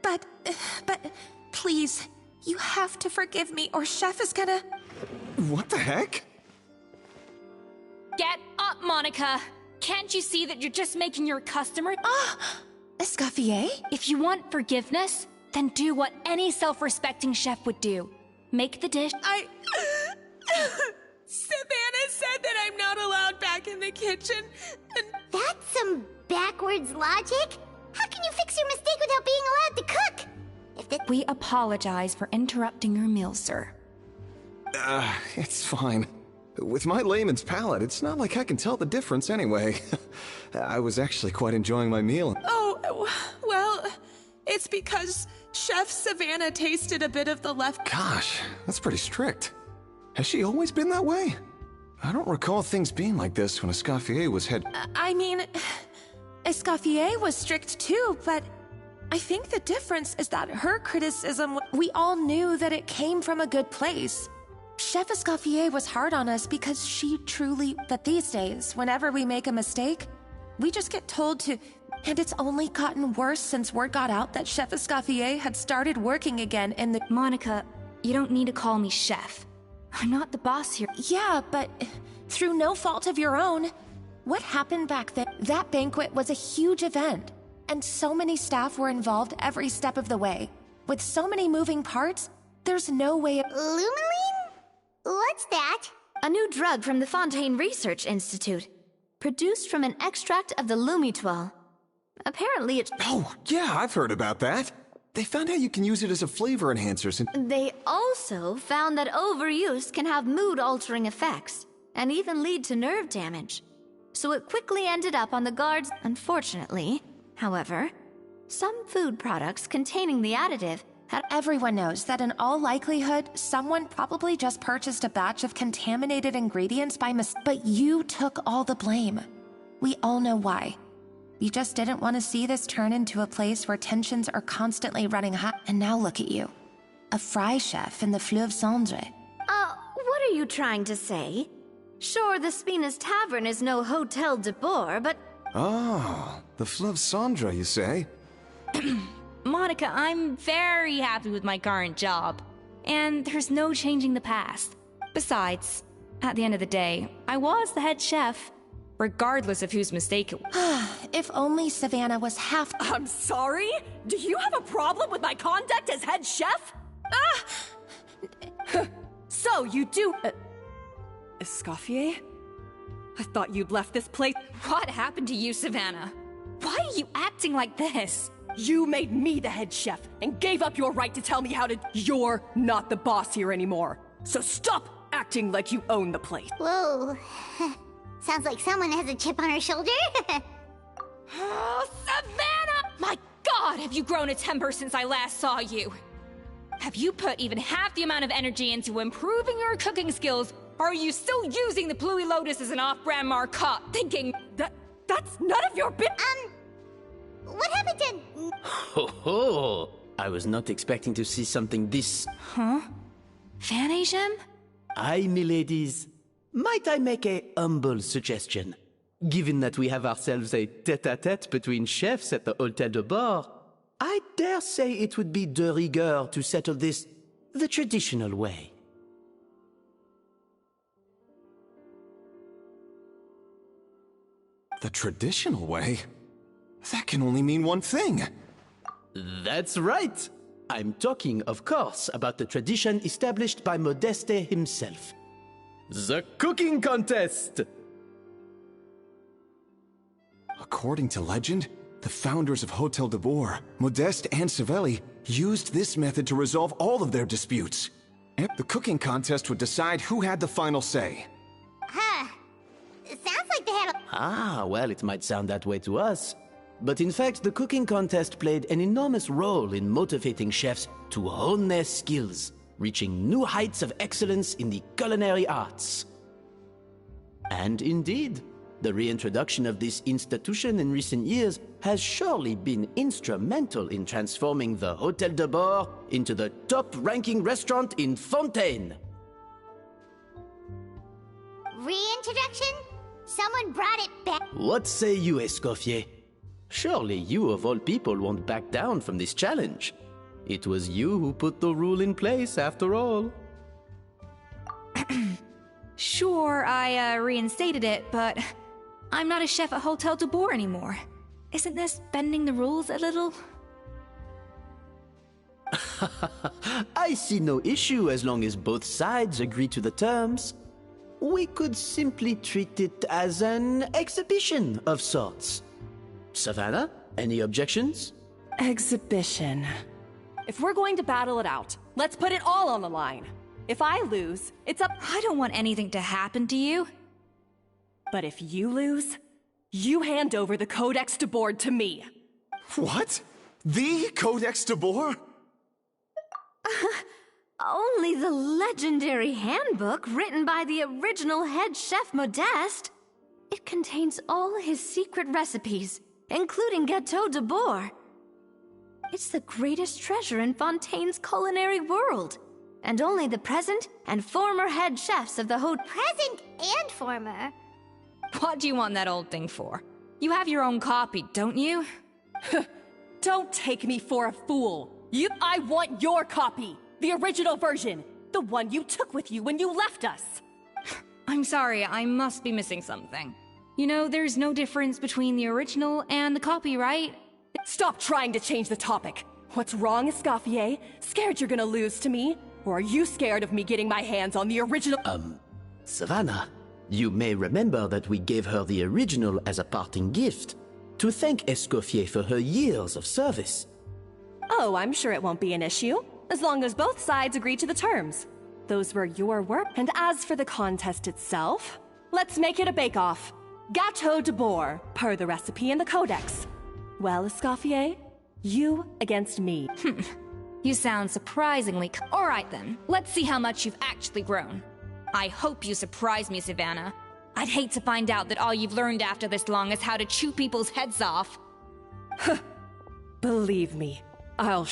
[SPEAKER 12] But, please, you have to forgive me or Chef is gonna...
[SPEAKER 7] What the heck?
[SPEAKER 9] Get up, Monica! Can't you see that you're just making your customer...
[SPEAKER 12] Escoffier?
[SPEAKER 9] If you want forgiveness, then do what any self-respecting chef would do. Make the dish...
[SPEAKER 12] Savannah said that I'm not allowed back in the kitchen, and...
[SPEAKER 11] that's some backwards logic? How can you fix your mistake without being allowed to cook? If the...
[SPEAKER 9] We apologize for interrupting your meal, sir.
[SPEAKER 7] It's fine. With my layman's palate, it's not like I can tell the difference anyway. I was actually quite enjoying my meal.
[SPEAKER 12] Oh, well, it's because Chef Savannah tasted a bit of the left...
[SPEAKER 7] Gosh, that's pretty strict. Has she always been that way? I don't recall things being like this when Escoffier was head...
[SPEAKER 12] I mean, Escoffier was strict too, but I think the difference is that her criticism, we all knew that it came from a good place. Chef Escoffier was hard on us because she truly... But these days, whenever we make a mistake, we just get told to... And it's only gotten worse since word got out that Chef Escoffier had started working again in the...
[SPEAKER 9] Monica, you don't need to call me chef. I'm not the boss here.
[SPEAKER 12] Yeah, but through no fault of your own. What happened back then? That banquet was a huge event, and so many staff were involved every step of the way. With so many moving parts, there's no way of...
[SPEAKER 11] Lumaline? What's that?
[SPEAKER 3] A new drug from the Fontaine Research Institute, produced from an extract of the Lumitoile. Apparently it's...
[SPEAKER 7] Oh, yeah, I've heard about that. They found out you can use it as a flavor enhancer and...
[SPEAKER 3] They also found that overuse can have mood-altering effects, and even lead to nerve damage. So it quickly ended up on the guards. Unfortunately, however, some food products containing the additive had...
[SPEAKER 12] Everyone knows that in all likelihood, someone probably just purchased a batch of contaminated ingredients by mistake. But you took all the blame. We all know why. You just didn't want to see this turn into a place where tensions are constantly running hot. And now look at you. A fry chef in the Fleuve Cendre.
[SPEAKER 3] What are you trying to say? Sure, the Spina's Tavern is no Hotel de Boer, but...
[SPEAKER 7] Oh, the Fleuve Cendre, you say?
[SPEAKER 9] Monica, I'm very happy with my current job. And there's no changing the past. Besides, at the end of the day, I was the head chef. Regardless of whose mistake it was.
[SPEAKER 12] If only Savannah was half...
[SPEAKER 10] I'm sorry? Do you have a problem with my conduct as head chef? So you do... Escoffier? I thought you'd left this place...
[SPEAKER 9] What happened to you, Savannah? Why are you acting like this?
[SPEAKER 10] You made me the head chef and gave up your right to tell me how to. You're not the boss here anymore. So stop acting like you own the place.
[SPEAKER 3] Whoa. Sounds like someone has a chip on her shoulder.
[SPEAKER 9] Oh, Savannah! My God, have you grown a temper since I last saw you? Have you put even half the amount of energy into improving your cooking skills, or are you still using the Pluie Lotus as an off-brand marcotte, thinking
[SPEAKER 10] that's none of your
[SPEAKER 3] What happened to...
[SPEAKER 13] Ho ho! I was not expecting to see something this...
[SPEAKER 9] Huh? Fanasium?
[SPEAKER 13] Aye, miladies. Might I make a humble suggestion? Given that we have ourselves a tête-à-tête between chefs at the Hôtel de Bord, I dare say it would be de rigueur to settle this the traditional way.
[SPEAKER 7] The traditional way? That can only mean one thing.
[SPEAKER 13] That's right. I'm talking, of course, about the tradition established by Modeste himself. The cooking contest!
[SPEAKER 7] According to legend, the founders of Hotel de Boer, Modeste and Savelli, used this method to resolve all of their disputes. The cooking contest would decide who had the final say.
[SPEAKER 3] Huh. It sounds like they had a...
[SPEAKER 13] Ah, well, it might sound that way to us. But in fact, the cooking contest played an enormous role in motivating chefs to hone their skills, reaching new heights of excellence in the culinary arts. And indeed, the reintroduction of this institution in recent years has surely been instrumental in transforming the Hôtel de Bord into the top-ranking restaurant in Fontaine.
[SPEAKER 3] Reintroduction? Someone brought it back.
[SPEAKER 13] What say you, Escoffier? Surely you of all people won't back down from this challenge. It was you who put the rule in place, after all.
[SPEAKER 9] Sure, I reinstated it, but I'm not a chef at Hotel de Boer anymore. Isn't this bending the rules a little?
[SPEAKER 13] I see no issue as long as both sides agree to the terms. We could simply treat it as an exhibition of sorts. Savannah, any objections?
[SPEAKER 10] Exhibition. If we're going to battle it out, let's put it all on the line. If I lose, it's up.
[SPEAKER 9] I don't want anything to happen to you.
[SPEAKER 10] But if you lose, you hand over the Codex de Boer to me.
[SPEAKER 7] What? The Codex de Boer?
[SPEAKER 11] Only the legendary handbook written by the original head chef Modeste. It contains all his secret recipes, including Gâteau de Boer. It's the greatest treasure in Fontaine's culinary world, and only the present and former head chefs of the
[SPEAKER 3] Present and former?
[SPEAKER 9] What do you want that old thing for? You have your own copy, don't you?
[SPEAKER 10] Don't take me for a fool. I want your copy. The original version. The one you took with you when you left us.
[SPEAKER 9] I'm sorry, I must be missing something. You know, there's no difference between the original and the copy, right?
[SPEAKER 10] Stop trying to change the topic. What's wrong, Escoffier? Scared you're gonna lose to me? Or are you scared of me getting my hands on the original?
[SPEAKER 13] Savannah, you may remember that we gave her the original as a parting gift, to thank Escoffier for her years of service.
[SPEAKER 10] Oh, I'm sure it won't be an issue, as long as both sides agree to the terms. Those were your work. And as for the contest itself, let's make it a bake-off. Gâteau de Boer, per the recipe in the Codex. Well, Escoffier, you against me.
[SPEAKER 9] You sound surprisingly... All right then, let's see how much you've actually grown. I hope you surprise me, Savannah. I'd hate to find out that all you've learned after this long is how to chew people's heads off.
[SPEAKER 10] Believe me, I'll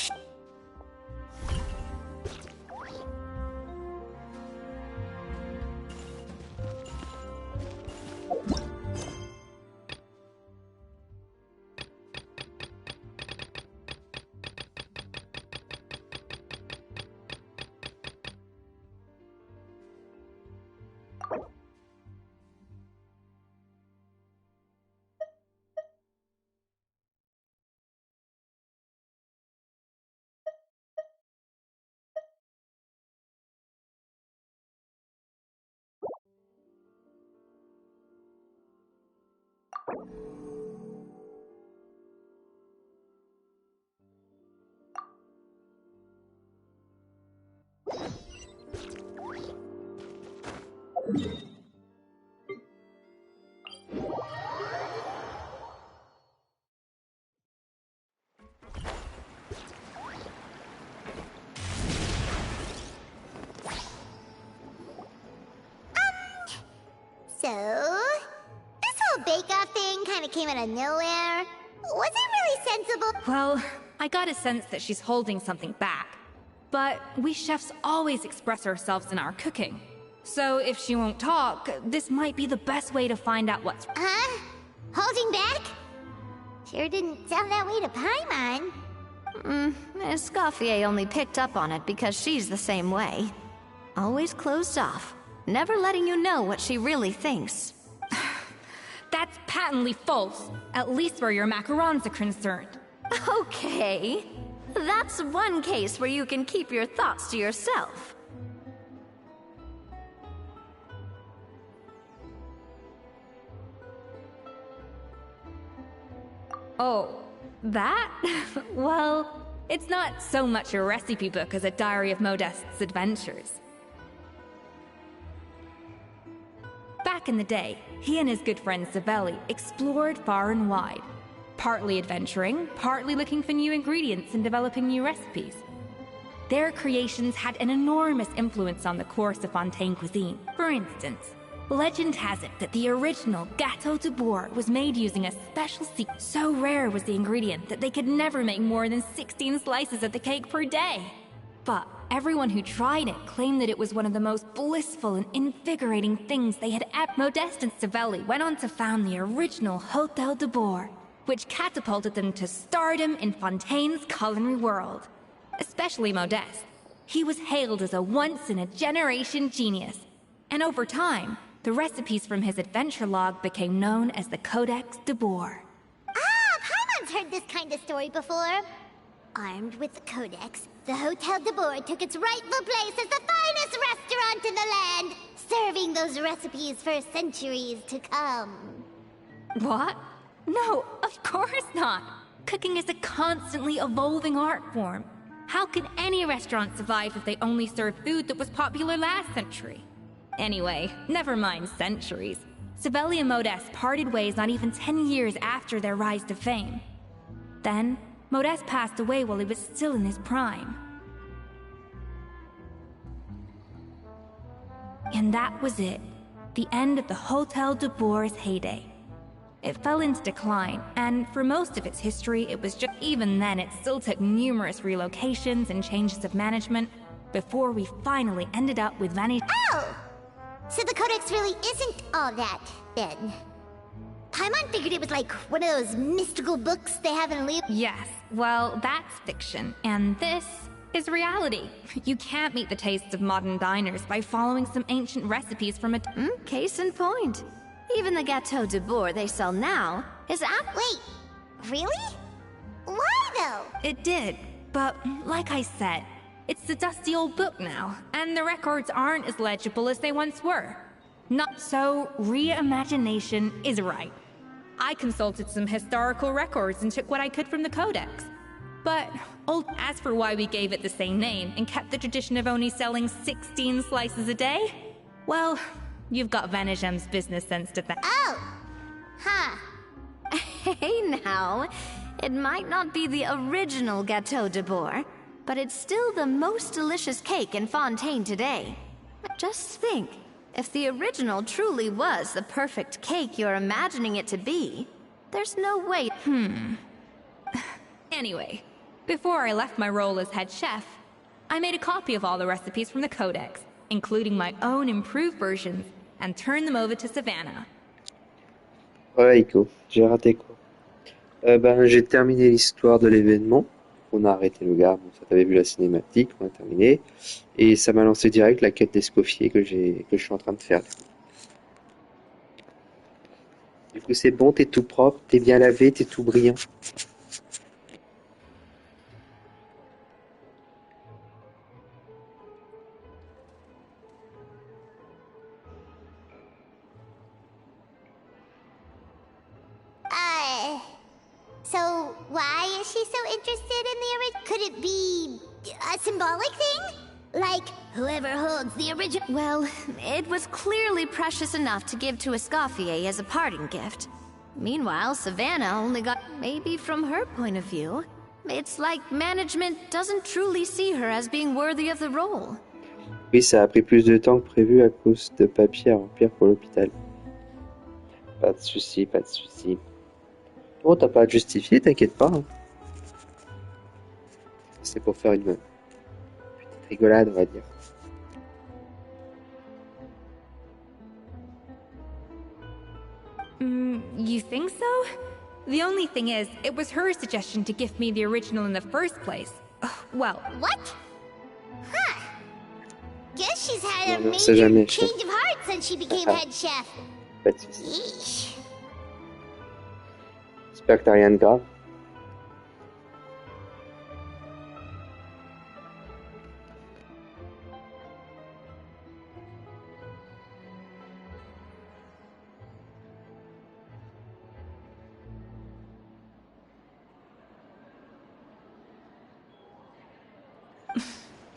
[SPEAKER 3] So, this whole bake-off thing kind of came out of nowhere. Was it really sensible?
[SPEAKER 9] Well, I got a sense that she's holding something back. But we chefs always express ourselves in our cooking. So if she won't talk, this might be the best way to find out what's...
[SPEAKER 3] Huh? Holding back? Sure didn't sound that way to Paimon.
[SPEAKER 11] Escoffier only picked up on it because she's the same way. Always closed off, never letting you know what she really thinks.
[SPEAKER 9] That's patently false, at least where your macarons are concerned.
[SPEAKER 11] Okay. That's one case where you can keep your thoughts to yourself.
[SPEAKER 9] Oh, that? Well, it's not so much a recipe book as a diary of Modeste's adventures. Back in the day, he and his good friend Savelli explored far and wide, partly adventuring, partly looking for new ingredients and developing new recipes. Their creations had an enormous influence on the course of Fontaine cuisine. For instance, legend has it that the original Gâteau de Bourg was made using a special secret. So rare was the ingredient that they could never make more than 16 slices of the cake per day. But everyone who tried it claimed that it was one of the most blissful and invigorating things they had ever. Modeste and Savelli went on to found the original Hôtel de Bourg, which catapulted them to stardom in Fontaine's culinary world. Especially Modeste. He was hailed as a once-in-a-generation genius. And over time, the recipes from his adventure log became known as the Codex de Bourg.
[SPEAKER 3] Ah, Paimon's heard this kind of story before. Armed with the Codex, the Hôtel de Bourg took its rightful place as the finest restaurant in the land, serving those recipes for centuries to come.
[SPEAKER 9] What? No, of course not. Cooking is a constantly evolving art form. How could any restaurant survive if they only served food that was popular last century? Anyway, never mind centuries. Savelli and Modeste parted ways not even 10 years after their rise to fame. Then, Modeste passed away while he was still in his prime. And that was it. The end of the Hôtel de Bourg's heyday. It fell into decline, and for most of its history, it was just... Even then, it still took numerous relocations and changes of management before we finally ended up with
[SPEAKER 3] Oh! So the Codex really isn't all that, then. Paimon figured it was like one of those mystical books they have in
[SPEAKER 9] Yes, well, that's fiction, and this is reality. You can't meet the tastes of modern diners by following some ancient recipes from a...
[SPEAKER 11] Case in point. Even the Gâteau de Bourg they sell now is
[SPEAKER 3] Wait, really? Why though?
[SPEAKER 9] It did, but like I said, it's the dusty old book now, and the records aren't as legible as they once were. Not so, reimagination is right. I consulted some historical records and took what I could from the Codex. But as for why we gave it the same name and kept the tradition of only selling 16 slices a day, well, you've got Vanagem's business sense to thank.
[SPEAKER 3] Oh! Huh.
[SPEAKER 11] Hey now, it might not be the original Gâteau de Bourg, but it's still the most delicious cake in Fontaine today. Just think, if the original truly was the perfect cake you're imagining it to be, there's no way...
[SPEAKER 9] Anyway, before I left my role as head chef, I made a copy of all the recipes from the Codex, including my own improved versions, and turned them over to Savannah.
[SPEAKER 1] Ouais, Ico, j'ai raté quoi? J'ai terminé l'histoire de l'événement. On a arrêté le gars, bon, ça t'avais vu la cinématique, on a terminé. Et ça m'a lancé direct la quête d'Escoffier que je suis en train de faire. Du coup, c'est bon, t'es tout propre, t'es bien lavé, t'es tout brillant.
[SPEAKER 3] So why is she so interested in the original? Could it be a symbolic thing? Like, whoever holds the original...
[SPEAKER 11] Well, it was clearly precious enough to give to Escoffier as a parting gift. Meanwhile, Savannah only got... Maybe from her point of view, it's like management doesn't truly see her as being worthy of the role.
[SPEAKER 1] Oui, ça a pris plus de temps que prévu à cause de papiers à remplir pour l'hôpital. Pas de souci, pas de souci. Oh, t'as pas à te justifier, t'inquiète pas. Hein. C'est pour faire une petite rigolade, on va dire.
[SPEAKER 9] You think so? The only thing is, it was her suggestion to gift me the original in the first place. Well...
[SPEAKER 3] What? Huh. Guess she's had a
[SPEAKER 1] Non, c'est
[SPEAKER 3] major
[SPEAKER 1] jamais,
[SPEAKER 3] change
[SPEAKER 1] chef.
[SPEAKER 3] of heart since she became head chef.
[SPEAKER 1] Pas de souci.
[SPEAKER 3] Yeesh.
[SPEAKER 1] J'espère que t'as rien de grave.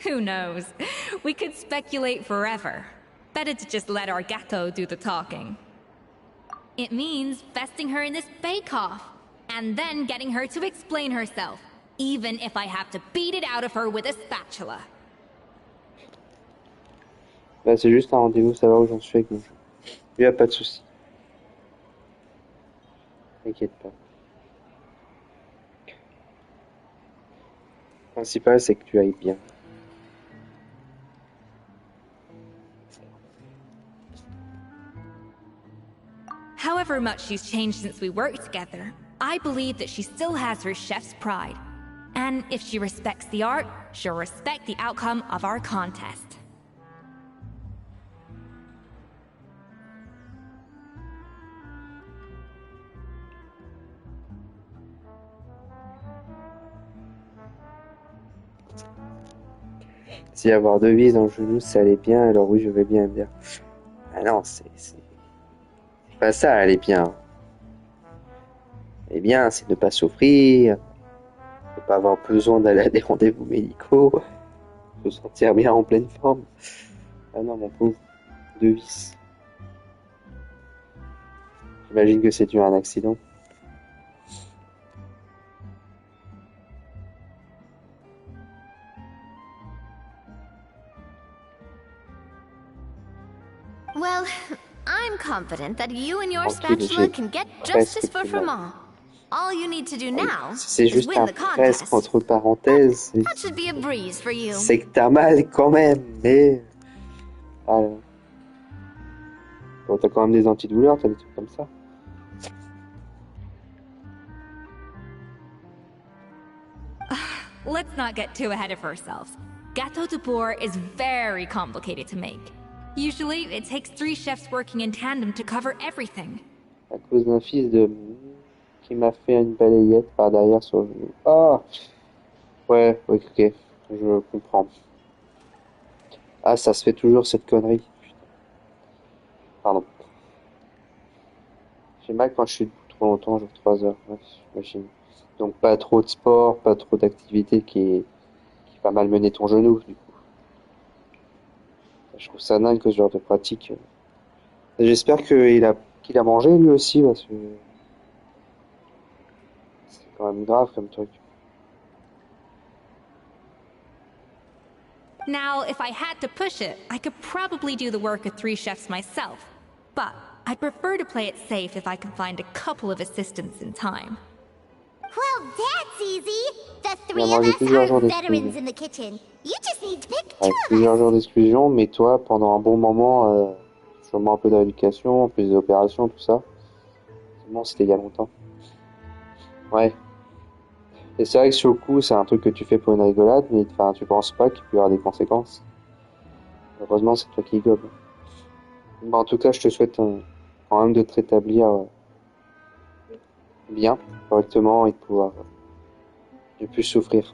[SPEAKER 9] Who knows? We could speculate forever. Better to just let our Gato do the talking. It means besting her in this bake-off, and then getting her to explain herself, even if I have to beat it out of her with a spatula.
[SPEAKER 1] Bah, c'est juste un rendez-vous, savoir où j'en suis avec mon jeu. Il n'y a pas de souci. T'inquiète pas. Le principal, c'est que tu ailles bien.
[SPEAKER 9] However much she's changed since we worked together, I believe that she still has her chef's pride. And if she respects the art, she'll respect the outcome of our contest.
[SPEAKER 1] Si avoir deux vis dans le genou, ça allait bien, alors oui, je vais bien me dire. Ah non, c'est pas ça, elle est bien. Elle est bien, c'est ne pas souffrir, ne pas avoir besoin d'aller à des rendez-vous médicaux, se sentir bien en pleine forme. Ah non, mon pauvre, deux vis. J'imagine que c'est dû à un accident.
[SPEAKER 11] Well, I'm confident that you and your
[SPEAKER 1] Tranquille,
[SPEAKER 11] spatula
[SPEAKER 1] j'ai
[SPEAKER 11] can get
[SPEAKER 1] presque
[SPEAKER 11] justice for
[SPEAKER 1] tout mal.
[SPEAKER 11] Froment. All you need to do now
[SPEAKER 1] C'est
[SPEAKER 11] is
[SPEAKER 1] juste
[SPEAKER 11] win
[SPEAKER 1] un
[SPEAKER 11] the
[SPEAKER 1] presque
[SPEAKER 11] contest.
[SPEAKER 1] entre parenthèses.
[SPEAKER 11] That should be a breeze for you.
[SPEAKER 1] C'est que t'as mal quand même, mais... Alors... Bon, t'as quand même des antidouleurs, t'as des trucs comme ça.
[SPEAKER 9] Let's not get too ahead of ourselves. Gâteau de bourg is very complicated to make. Usually, it takes 3 chefs working in tandem to cover everything.
[SPEAKER 1] À cause d'un fils de... qui m'a fait une balayette par derrière sur le genou. Ah! Ouais, ok, je comprends. Ah, ça se fait toujours cette connerie. Putain. Pardon. J'ai mal quand je suis debout trop longtemps, genre 3 heures. Ouais, j'imagine. Donc pas trop de sport, pas trop d'activité qui va malmener ton genou, du coup. Je trouve ça dingue que ce genre de pratique. J'espère qu'il a mangé lui aussi, parce que c'est quand même grave comme truc.
[SPEAKER 9] Now, if I had to push it, I could probably do the work of 3 chefs myself. But I'd prefer to play it safe if I can find a couple of assistants in time.
[SPEAKER 3] Well, that's easy. The
[SPEAKER 1] Il a
[SPEAKER 3] 3 of
[SPEAKER 1] mangé
[SPEAKER 3] us
[SPEAKER 1] plusieurs
[SPEAKER 3] are
[SPEAKER 1] jours
[SPEAKER 3] veterans
[SPEAKER 1] d'exclusion.
[SPEAKER 3] in the kitchen. You just need to pick 2
[SPEAKER 1] Avec
[SPEAKER 3] of
[SPEAKER 1] plusieurs
[SPEAKER 3] us.
[SPEAKER 1] jours d'exclusion, mais toi, pendant un bon moment, sûrement un peu de rééducation, plus des opérations, tout ça. Bon, c'était il y a longtemps. Ouais. Et c'est vrai que sur le coup, c'est un truc que tu fais pour une rigolade, mais enfin, tu penses pas qu'il peut y avoir des conséquences. Heureusement, c'est toi qui gobes. Bon, en tout cas, je te souhaite quand même de te rétablir bien, correctement, et de pouvoir ne plus souffrir.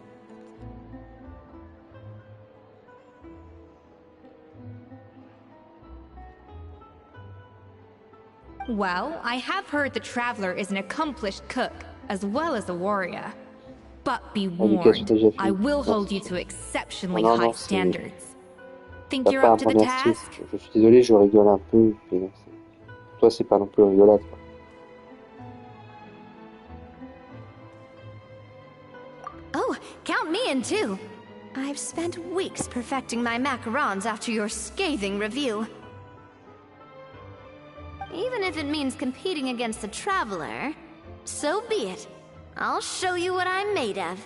[SPEAKER 9] Well, I have heard the Traveler is an accomplished cook, as well as a warrior. But be warned, I will hold you to exceptionally
[SPEAKER 1] Non, non,
[SPEAKER 9] high
[SPEAKER 1] c'est-
[SPEAKER 9] standards. Think
[SPEAKER 1] T'as
[SPEAKER 9] you're
[SPEAKER 1] pas un
[SPEAKER 9] up to the
[SPEAKER 1] premier style.
[SPEAKER 9] task?
[SPEAKER 1] Je suis désolé, je rigole un peu. Mais non, pour toi, c'est pas non plus rigolade, quoi.
[SPEAKER 3] Oh, count me in too. I've spent weeks perfecting my macarons after your scathing review. Even if it means competing against the Traveler, so be it. I'll show you what I'm made of.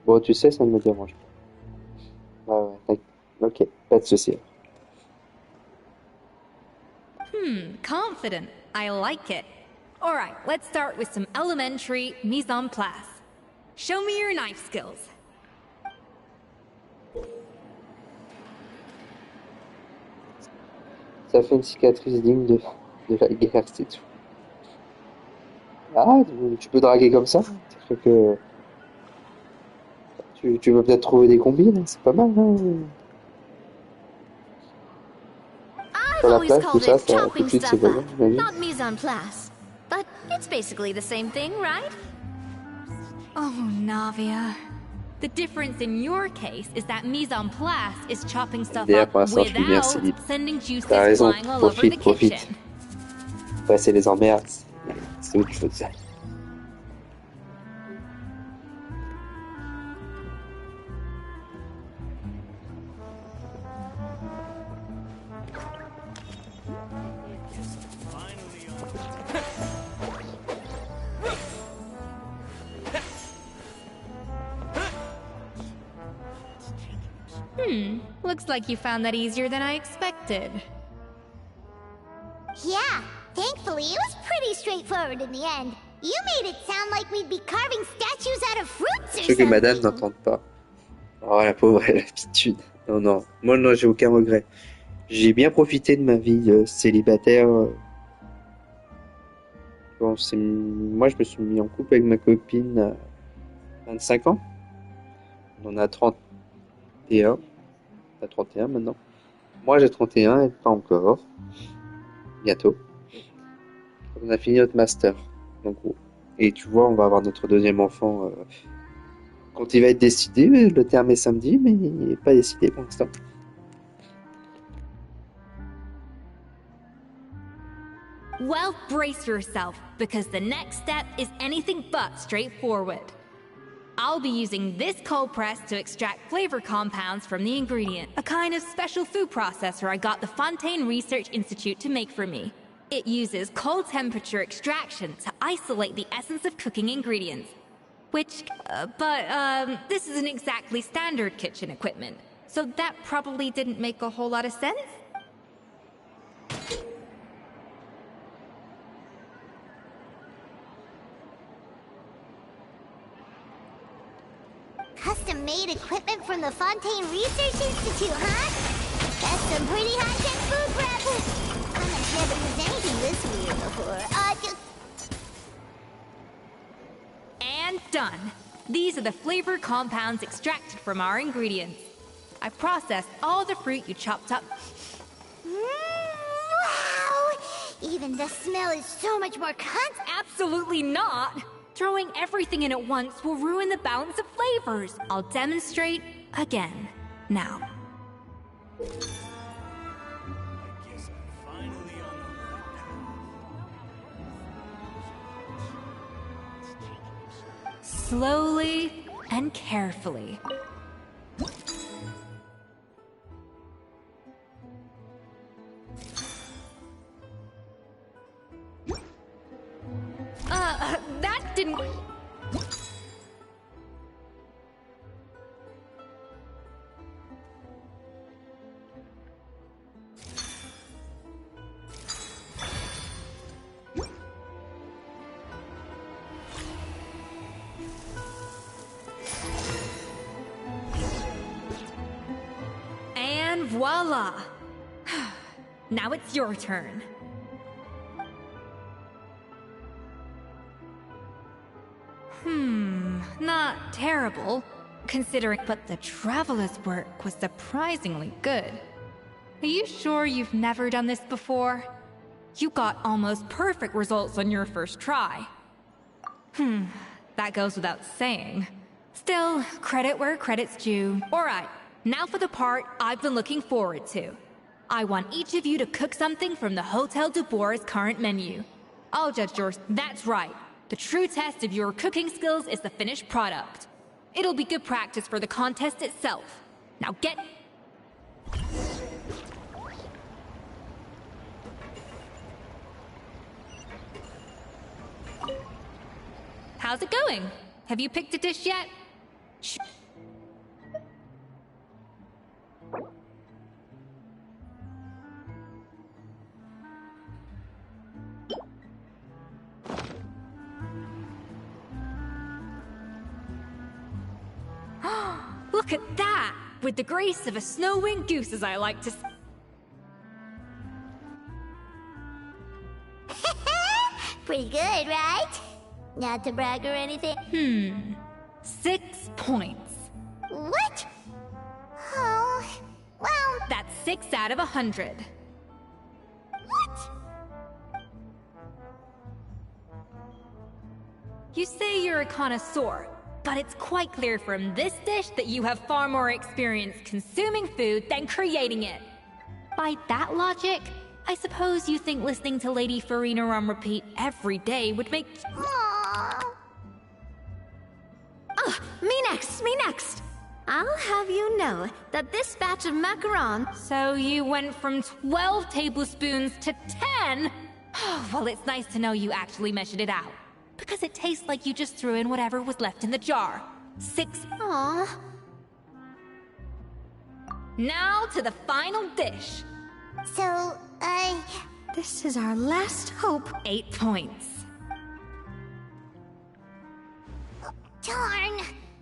[SPEAKER 1] Bon, tu sais, ça ne me dérange pas. Ouais, ok, pas de souci.
[SPEAKER 9] Confident. I like it. Alright, let's start with some elementary mise en place. Show me your knife skills.
[SPEAKER 1] Ça fait une cicatrice digne de la guerre, c'est tout. Ah, tu peux draguer comme ça? C'est que tu vas peut-être trouver des combines, hein, c'est pas mal, hein. Sur la plage, tout ça, ça tout de suite c'est bon, j'imagine.
[SPEAKER 3] Not mise en place. But it's basically the same thing, right?
[SPEAKER 9] Oh, Navia. The difference in your case is that mise en place is chopping stuff
[SPEAKER 1] D'ailleurs,
[SPEAKER 9] up
[SPEAKER 1] pour l'instant, je suis bien,
[SPEAKER 9] without
[SPEAKER 1] Céline.
[SPEAKER 9] sending juices
[SPEAKER 1] T'as raison,
[SPEAKER 9] flying all over the
[SPEAKER 1] profite.
[SPEAKER 9] kitchen.
[SPEAKER 1] Ouais, c'est les emmerdes, c'est autre chose.
[SPEAKER 9] Looks like you found that easier than I expected.
[SPEAKER 3] Yeah, thankfully it was pretty straightforward in the end. You made it sound like we'd be carving statues out of fruits or
[SPEAKER 1] Ce que madame
[SPEAKER 3] something.
[SPEAKER 1] n'entende pas. Oh, la pauvre, elle a l'habitude. Non, non, moi, non, j'ai aucun regret. J'ai bien profité de ma vie célibataire. Bon, moi, je me suis mis en couple avec ma copine à 25 ans. On en a 31. On a 31 maintenant. Moi, j'ai 31, elle pas encore. Bientôt. On a fini notre master. Donc, et tu vois, on va avoir notre deuxième enfant quand il va être décidé. Le terme est samedi, mais il n'est pas décidé pour l'instant.
[SPEAKER 9] Well, brace yourself, because the next step is anything but straightforward. I'll be using this cold press to extract flavor compounds from the ingredient, a kind of special food processor I got the Fontaine Research Institute to make for me. It uses cold temperature extraction to isolate the essence of cooking ingredients. But this isn't exactly standard kitchen equipment, so that probably didn't make a whole lot of sense?
[SPEAKER 3] Custom-made equipment from the Fontaine Research Institute, huh? That's some pretty high-tech food prep. I've never used anything this weird before.
[SPEAKER 9] And done. These are the flavor compounds extracted from our ingredients. I processed all the fruit you chopped up.
[SPEAKER 3] Wow! Even the smell is so much more
[SPEAKER 9] Absolutely not! Throwing everything in at once will ruin the balance of flavors. I'll demonstrate again. Now. Slowly and carefully. That didn't... And voila! Now it's your turn. Not terrible, considering, but the Traveler's work was surprisingly good. Are you sure you've never done this before? You got almost perfect results on your first try. That goes without saying. Still, credit where credit's due. Alright, now for the part I've been looking forward to. I want each of you to cook something from the Hotel du Bois' current menu. I'll judge yours. That's right. The true test of your cooking skills is the finished product. It'll be good practice for the contest itself. Now get... How's it going? Have you picked a dish yet? Look at that! With the grace of a snow-winged goose, as I like to say.
[SPEAKER 3] Pretty good, right? Not to brag or anything.
[SPEAKER 9] 6 points.
[SPEAKER 3] What? Oh, well...
[SPEAKER 9] That's 6 out of 100.
[SPEAKER 3] What?
[SPEAKER 9] You say you're a connoisseur, but it's quite clear from this dish that you have far more experience consuming food than creating it. By that logic, I suppose you think listening to Lady Farina on repeat every day would make...
[SPEAKER 12] Me next! I'll have you know that this batch of macarons...
[SPEAKER 9] So you went from 12 tablespoons to 10? Well, it's nice to know you actually measured it out. Because it tastes like you just threw in whatever was left in the jar. 6...
[SPEAKER 3] Aww.
[SPEAKER 9] Now to the final dish.
[SPEAKER 3] So,
[SPEAKER 12] This is our last hope.
[SPEAKER 9] 8 points.
[SPEAKER 3] Darn.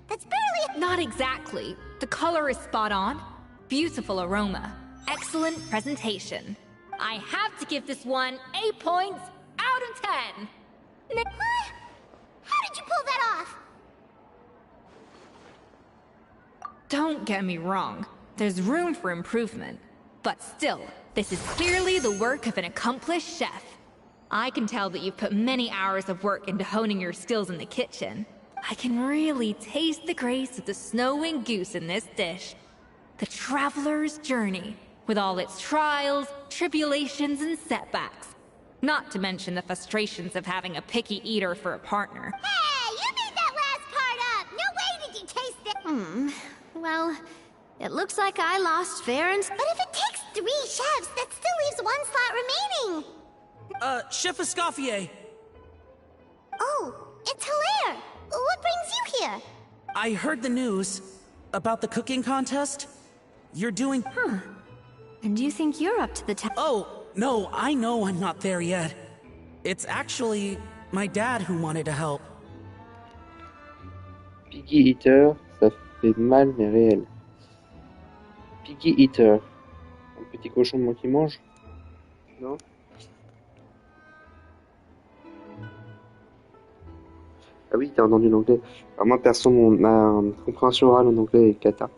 [SPEAKER 3] That's barely...
[SPEAKER 9] Not exactly. The color is spot on. Beautiful aroma. Excellent presentation. I have to give this one 8 points out of 10.
[SPEAKER 3] What? How did you pull that off?
[SPEAKER 9] Don't get me wrong. There's room for improvement. But still, this is clearly the work of an accomplished chef. I can tell that you've put many hours of work into honing your skills in the kitchen. I can really taste the grace of the snow-winged goose in this dish. The traveler's journey, with all its trials, tribulations, and setbacks. Not to mention the frustrations of having a picky eater for a partner.
[SPEAKER 3] Hey, you made that last part up! No way did you taste it!
[SPEAKER 12] Well, it looks like I lost fair and...
[SPEAKER 3] But if it takes 3 chefs, that still leaves 1 slot remaining!
[SPEAKER 8] Chef Escoffier!
[SPEAKER 3] Oh, it's Hilaire! What brings you here?
[SPEAKER 8] I heard the news about the cooking contest. You're doing...
[SPEAKER 12] And you think you're up to the task?
[SPEAKER 8] Oh, no, I know I'm not there yet. It's actually my dad who wanted to help.
[SPEAKER 1] Piggy Eater, ça fait mal mais réel. Piggy Eater. Un petit cochon moi qui mange? Non? Ah oui, t'as entendu l'anglais. Alors moi, perso, ma compréhension orale en anglais est cata.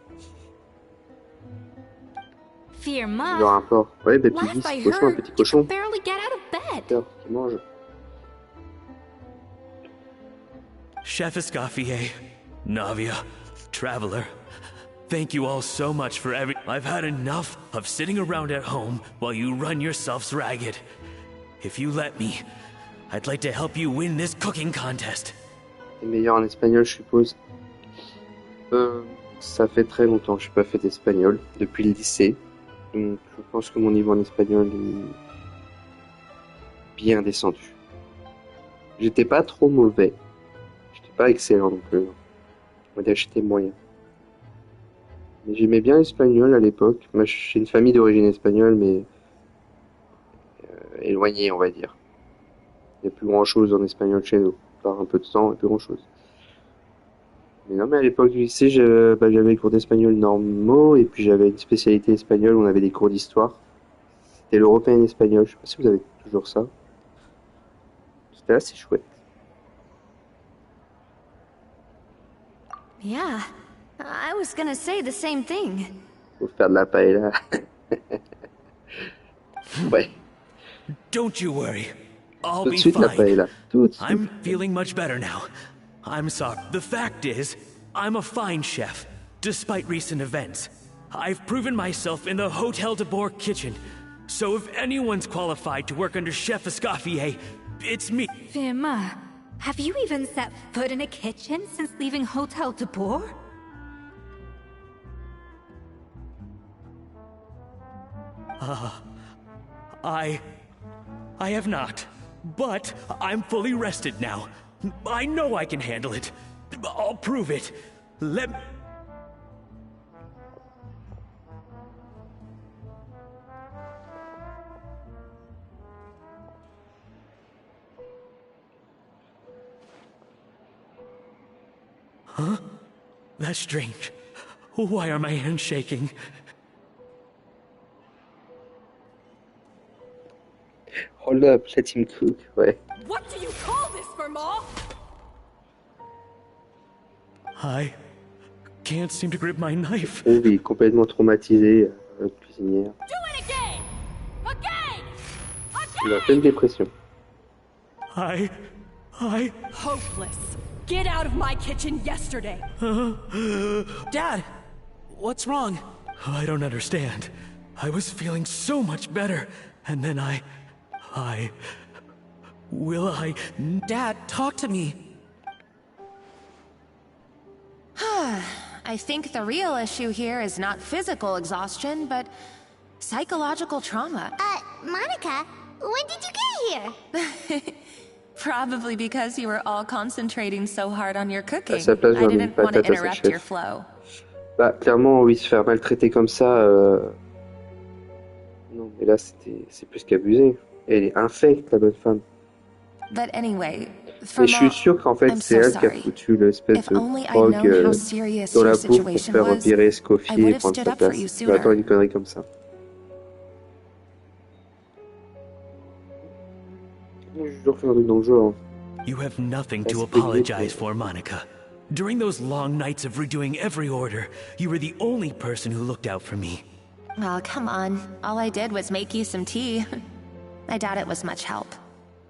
[SPEAKER 9] Fear
[SPEAKER 1] Il y aura un porc. Ouais, bah Piggy, c'est cochon, un petit cochon.
[SPEAKER 9] barely get out of bed.
[SPEAKER 1] Qui mange.
[SPEAKER 14] Chef Escoffier, Navia, Traveler, thank you all so much for I've had enough of sitting around at home while you run yourselves ragged. If you let me, I'd like to help you win this cooking contest.
[SPEAKER 1] T'es meilleur en espagnol, je suppose. Ça fait très longtemps que je n'ai pas fait d'espagnol, depuis le lycée. Donc je pense que mon niveau en espagnol est bien descendu. J'étais pas trop mauvais. J'étais pas excellent non plus. On va dire que j'étais moyen. Mais j'aimais bien l'espagnol à l'époque. Moi, j'ai une famille d'origine espagnole, mais éloignée, on va dire. Il n'y a plus grand chose en espagnol chez nous. Par un peu de temps et plus grand chose. Mais non, mais à l'époque du lycée, j'avais les cours d'espagnol normaux et puis j'avais une spécialité espagnole où on avait des cours d'histoire. C'était l'européen espagnol. Je sais pas si vous avez toujours ça. C'était assez chouette.
[SPEAKER 12] Yeah, I was gonna say the same thing.
[SPEAKER 1] Faut faire de la paella. Ouais.
[SPEAKER 14] Don't you worry. I'll
[SPEAKER 1] Tout de
[SPEAKER 14] be
[SPEAKER 1] suite la
[SPEAKER 14] fine.
[SPEAKER 1] paella. Tout de suite.
[SPEAKER 14] I'm feeling much better now. I'm sorry. The fact is, I'm a fine chef, despite recent events. I've proven myself in the Hotel de Bourg kitchen. So if anyone's qualified to work under Chef Escoffier, it's me.
[SPEAKER 9] Firma, have you even set foot in a kitchen since leaving Hotel de Bourg?
[SPEAKER 14] I have not. But I'm fully rested now. I know I can handle it. I'll prove it. Let... Huh? That's strange. Why are my hands shaking?
[SPEAKER 1] Hold up, let him cook, ouais.
[SPEAKER 10] What do you call this, Verma?
[SPEAKER 14] I can't seem to grip my knife.
[SPEAKER 1] Oh, il est complètement traumatisé, cuisinière.
[SPEAKER 10] Do it again! Again!
[SPEAKER 1] Il a fait une dépression.
[SPEAKER 14] I...
[SPEAKER 10] Hopeless. Get out of my kitchen yesterday.
[SPEAKER 8] Dad, what's wrong?
[SPEAKER 14] I don't understand. I was feeling so much better, and then Will I...
[SPEAKER 8] Dad, talk to me.
[SPEAKER 12] I think the real issue here is not physical exhaustion, but psychological trauma.
[SPEAKER 3] Monica, when did you get here?
[SPEAKER 12] Probably because you were all concentrating so hard on your cooking.
[SPEAKER 1] À sa place,
[SPEAKER 12] I
[SPEAKER 1] j'en ai une
[SPEAKER 12] didn't want to
[SPEAKER 1] patate à sa
[SPEAKER 12] interrupt
[SPEAKER 1] chef.
[SPEAKER 12] your flow.
[SPEAKER 1] Bah, clairement, oui, se faire maltraiter comme ça... Non, mais là, c'est plus qu'abusé. Elle est infecte, la bonne femme.
[SPEAKER 12] But anyway,
[SPEAKER 1] Mais je suis sûr qu'en fait,
[SPEAKER 12] I'm
[SPEAKER 1] c'est
[SPEAKER 12] so
[SPEAKER 1] elle qui a
[SPEAKER 12] sorry.
[SPEAKER 1] foutu l'espèce
[SPEAKER 12] If
[SPEAKER 1] de
[SPEAKER 12] only I'd
[SPEAKER 1] drogue
[SPEAKER 12] known how serious
[SPEAKER 1] dans la
[SPEAKER 12] your
[SPEAKER 1] bouffe pour
[SPEAKER 12] situation
[SPEAKER 1] faire
[SPEAKER 12] was,
[SPEAKER 1] revirer
[SPEAKER 12] I
[SPEAKER 1] Escoffier
[SPEAKER 12] would
[SPEAKER 1] et
[SPEAKER 12] have
[SPEAKER 1] prendre
[SPEAKER 12] stood
[SPEAKER 1] sa
[SPEAKER 12] up for
[SPEAKER 1] place.
[SPEAKER 12] you
[SPEAKER 1] Je vais attendre
[SPEAKER 12] sooner.
[SPEAKER 1] une connerie comme ça. J'ai toujours fait un truc dans le genre.
[SPEAKER 14] You have nothing to
[SPEAKER 1] That's pretty
[SPEAKER 14] apologize
[SPEAKER 1] good.
[SPEAKER 14] for, Monica. During those long nights of redoing every order, you were the only person who looked out for me.
[SPEAKER 12] Oh, come on. All I did was make you some tea. I doubt it was much help.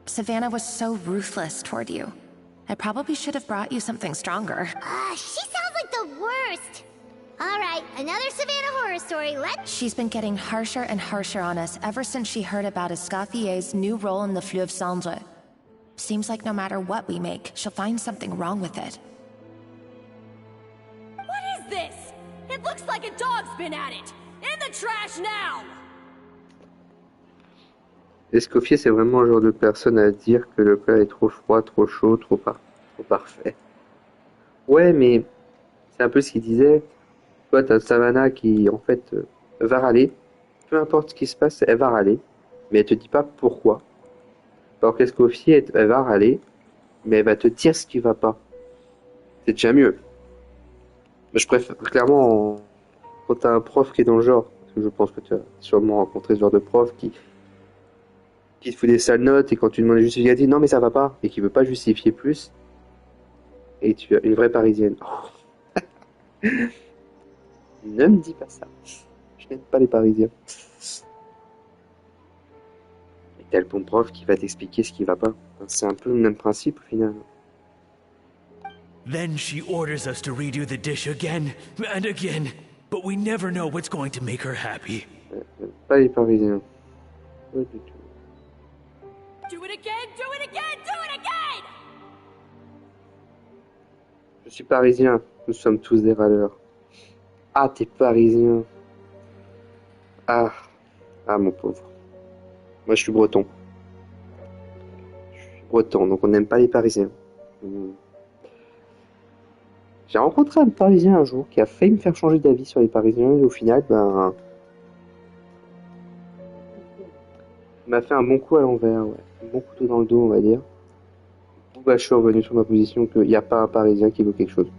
[SPEAKER 12] Savannah was so ruthless toward you. I probably should have brought you something stronger.
[SPEAKER 3] She sounds like the worst. All right, another Savannah horror story.
[SPEAKER 12] She's been getting harsher and harsher on us ever since she heard about Escoffier's new role in the Fleuve Cendre. Seems like no matter what we make, she'll find something wrong with it.
[SPEAKER 10] What is this? It looks like a dog's been at it. In the trash now!
[SPEAKER 1] Escoffier, c'est vraiment le genre de personne à dire que le plat est trop froid, trop chaud, trop parfait. Ouais, mais c'est un peu ce qu'il disait. Toi, t'as Savannah qui, en fait, va râler. Peu importe ce qui se passe, elle va râler. Mais elle te dit pas pourquoi. Alors qu'Escoffier, elle va râler. Mais elle va te dire ce qui va pas. C'est déjà mieux. Mais je préfère, clairement, quand t'as un prof qui est dans le genre, parce que je pense que tu as sûrement rencontré ce genre de prof qui te fout des sales notes et quand tu demandes des justificatifs, non mais ça va pas, et qui veut pas justifier plus, et tu as une vraie parisienne. Oh. Ne me dis pas ça. Je n'aime pas les parisiens. Et t'as le bon prof qui va t'expliquer ce qui va pas. C'est un peu le même principe au final.
[SPEAKER 14] Then she orders us to redo the dish again and again, but we never know what's going to make her happy.
[SPEAKER 1] Pas les parisiens. Pas du tout.
[SPEAKER 10] Do it again, do it again, do it again!
[SPEAKER 1] Je suis parisien, nous sommes tous des râleurs. Ah, t'es parisien. Ah, mon pauvre. Moi, je suis breton. Donc on n'aime pas les parisiens. J'ai rencontré un parisien un jour qui a failli me faire changer d'avis sur les parisiens et au final, il m'a fait un bon coup à l'envers, ouais. Un bon couteau dans le dos, on va dire. Je suis revenu sur ma position qu'il n'y a pas un parisien qui vaut quelque chose.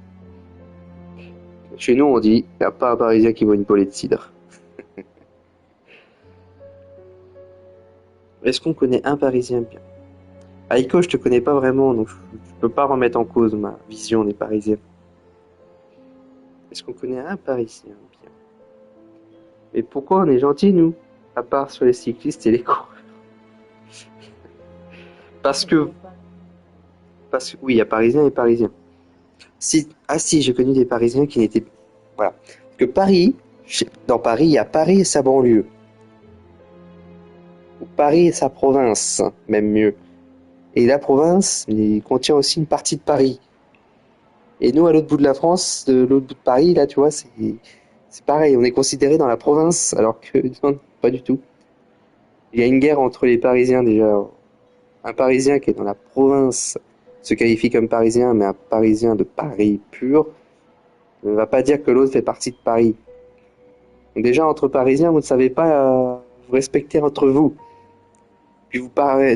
[SPEAKER 1] Chez nous, on dit, il n'y a pas un parisien qui vaut une bolée de cidre. Est-ce qu'on connaît un parisien bien? Aiko, je te connais pas vraiment, donc je peux pas remettre en cause ma vision des parisiens. Est-ce qu'on connaît un parisien bien? Mais pourquoi on est gentils, nous? À part sur les cyclistes et les coureurs. Parce que oui, il y a parisiens et parisiens. Si, ah si, j'ai connu des Parisiens qui n'étaient... Voilà. Parce que Paris, dans Paris, il y a Paris et sa banlieue. Ou Paris et sa province, même mieux. Et la province, il contient aussi une partie de Paris. Et nous, à l'autre bout de la France, de l'autre bout de Paris, là, tu vois, c'est pareil. On est considéré dans la province, alors que non, pas du tout. Il y a une guerre entre les Parisiens déjà. Un Parisien qui est dans la province se qualifie comme Parisien, mais un Parisien de Paris pur ne va pas dire que l'autre fait partie de Paris. Donc déjà, entre Parisiens, vous ne savez pas vous respecter entre vous. Puis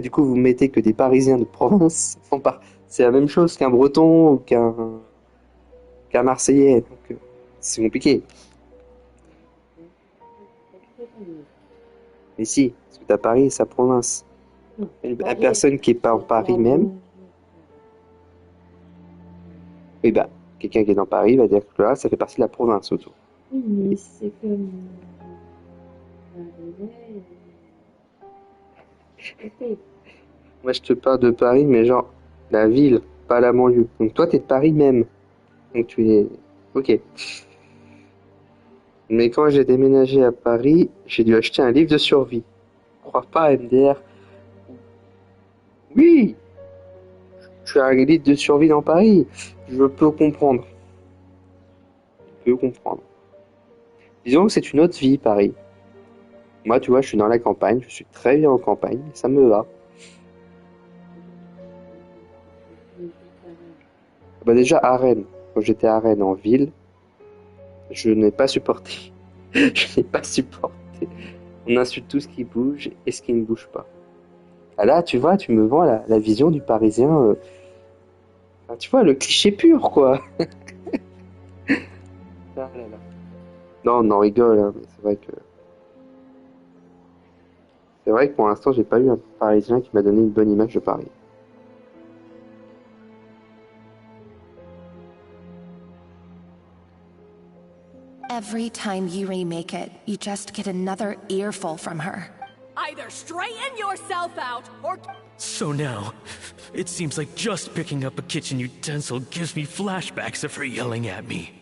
[SPEAKER 1] du coup, vous mettez que des Parisiens de province. C'est la même chose qu'un Breton ou qu'un Marseillais. Donc, c'est compliqué. Mais si, parce que t'as Paris et sa province. La personne qui est pas en Paris même, oui bah, quelqu'un qui est dans Paris va dire que là, ça fait partie de la province autour.
[SPEAKER 15] Oui, mais c'est comme...
[SPEAKER 1] Moi, je te parle de Paris, mais genre, la ville, pas la banlieue. Donc toi, t'es de Paris même. Donc tu es... Ok. Mais quand j'ai déménagé à Paris, j'ai dû acheter un livre de survie. Crois pas, MDR. Oui, tu as un livre de survie dans Paris. Je peux comprendre. Je peux comprendre. Disons que c'est une autre vie, Paris. Moi, tu vois, je suis dans la campagne, je suis très bien en campagne, ça me va. Bah déjà, à Rennes, quand j'étais à Rennes en ville, je n'ai pas supporté. Je n'ai pas supporté. On insulte tout ce qui bouge et ce qui ne bouge pas. Ah là, tu vois, tu me vends la vision du Parisien. Enfin, tu vois, le cliché pur, quoi. Ah là là. Non, on en rigole, hein, mais c'est vrai que pour l'instant, j'ai pas eu un Parisien qui m'a donné une bonne image de Paris.
[SPEAKER 12] Every time you remake it, you just get another earful from her.
[SPEAKER 10] Either straighten yourself out, or...
[SPEAKER 14] So now, it seems like just picking up a kitchen utensil gives me flashbacks of her yelling at me.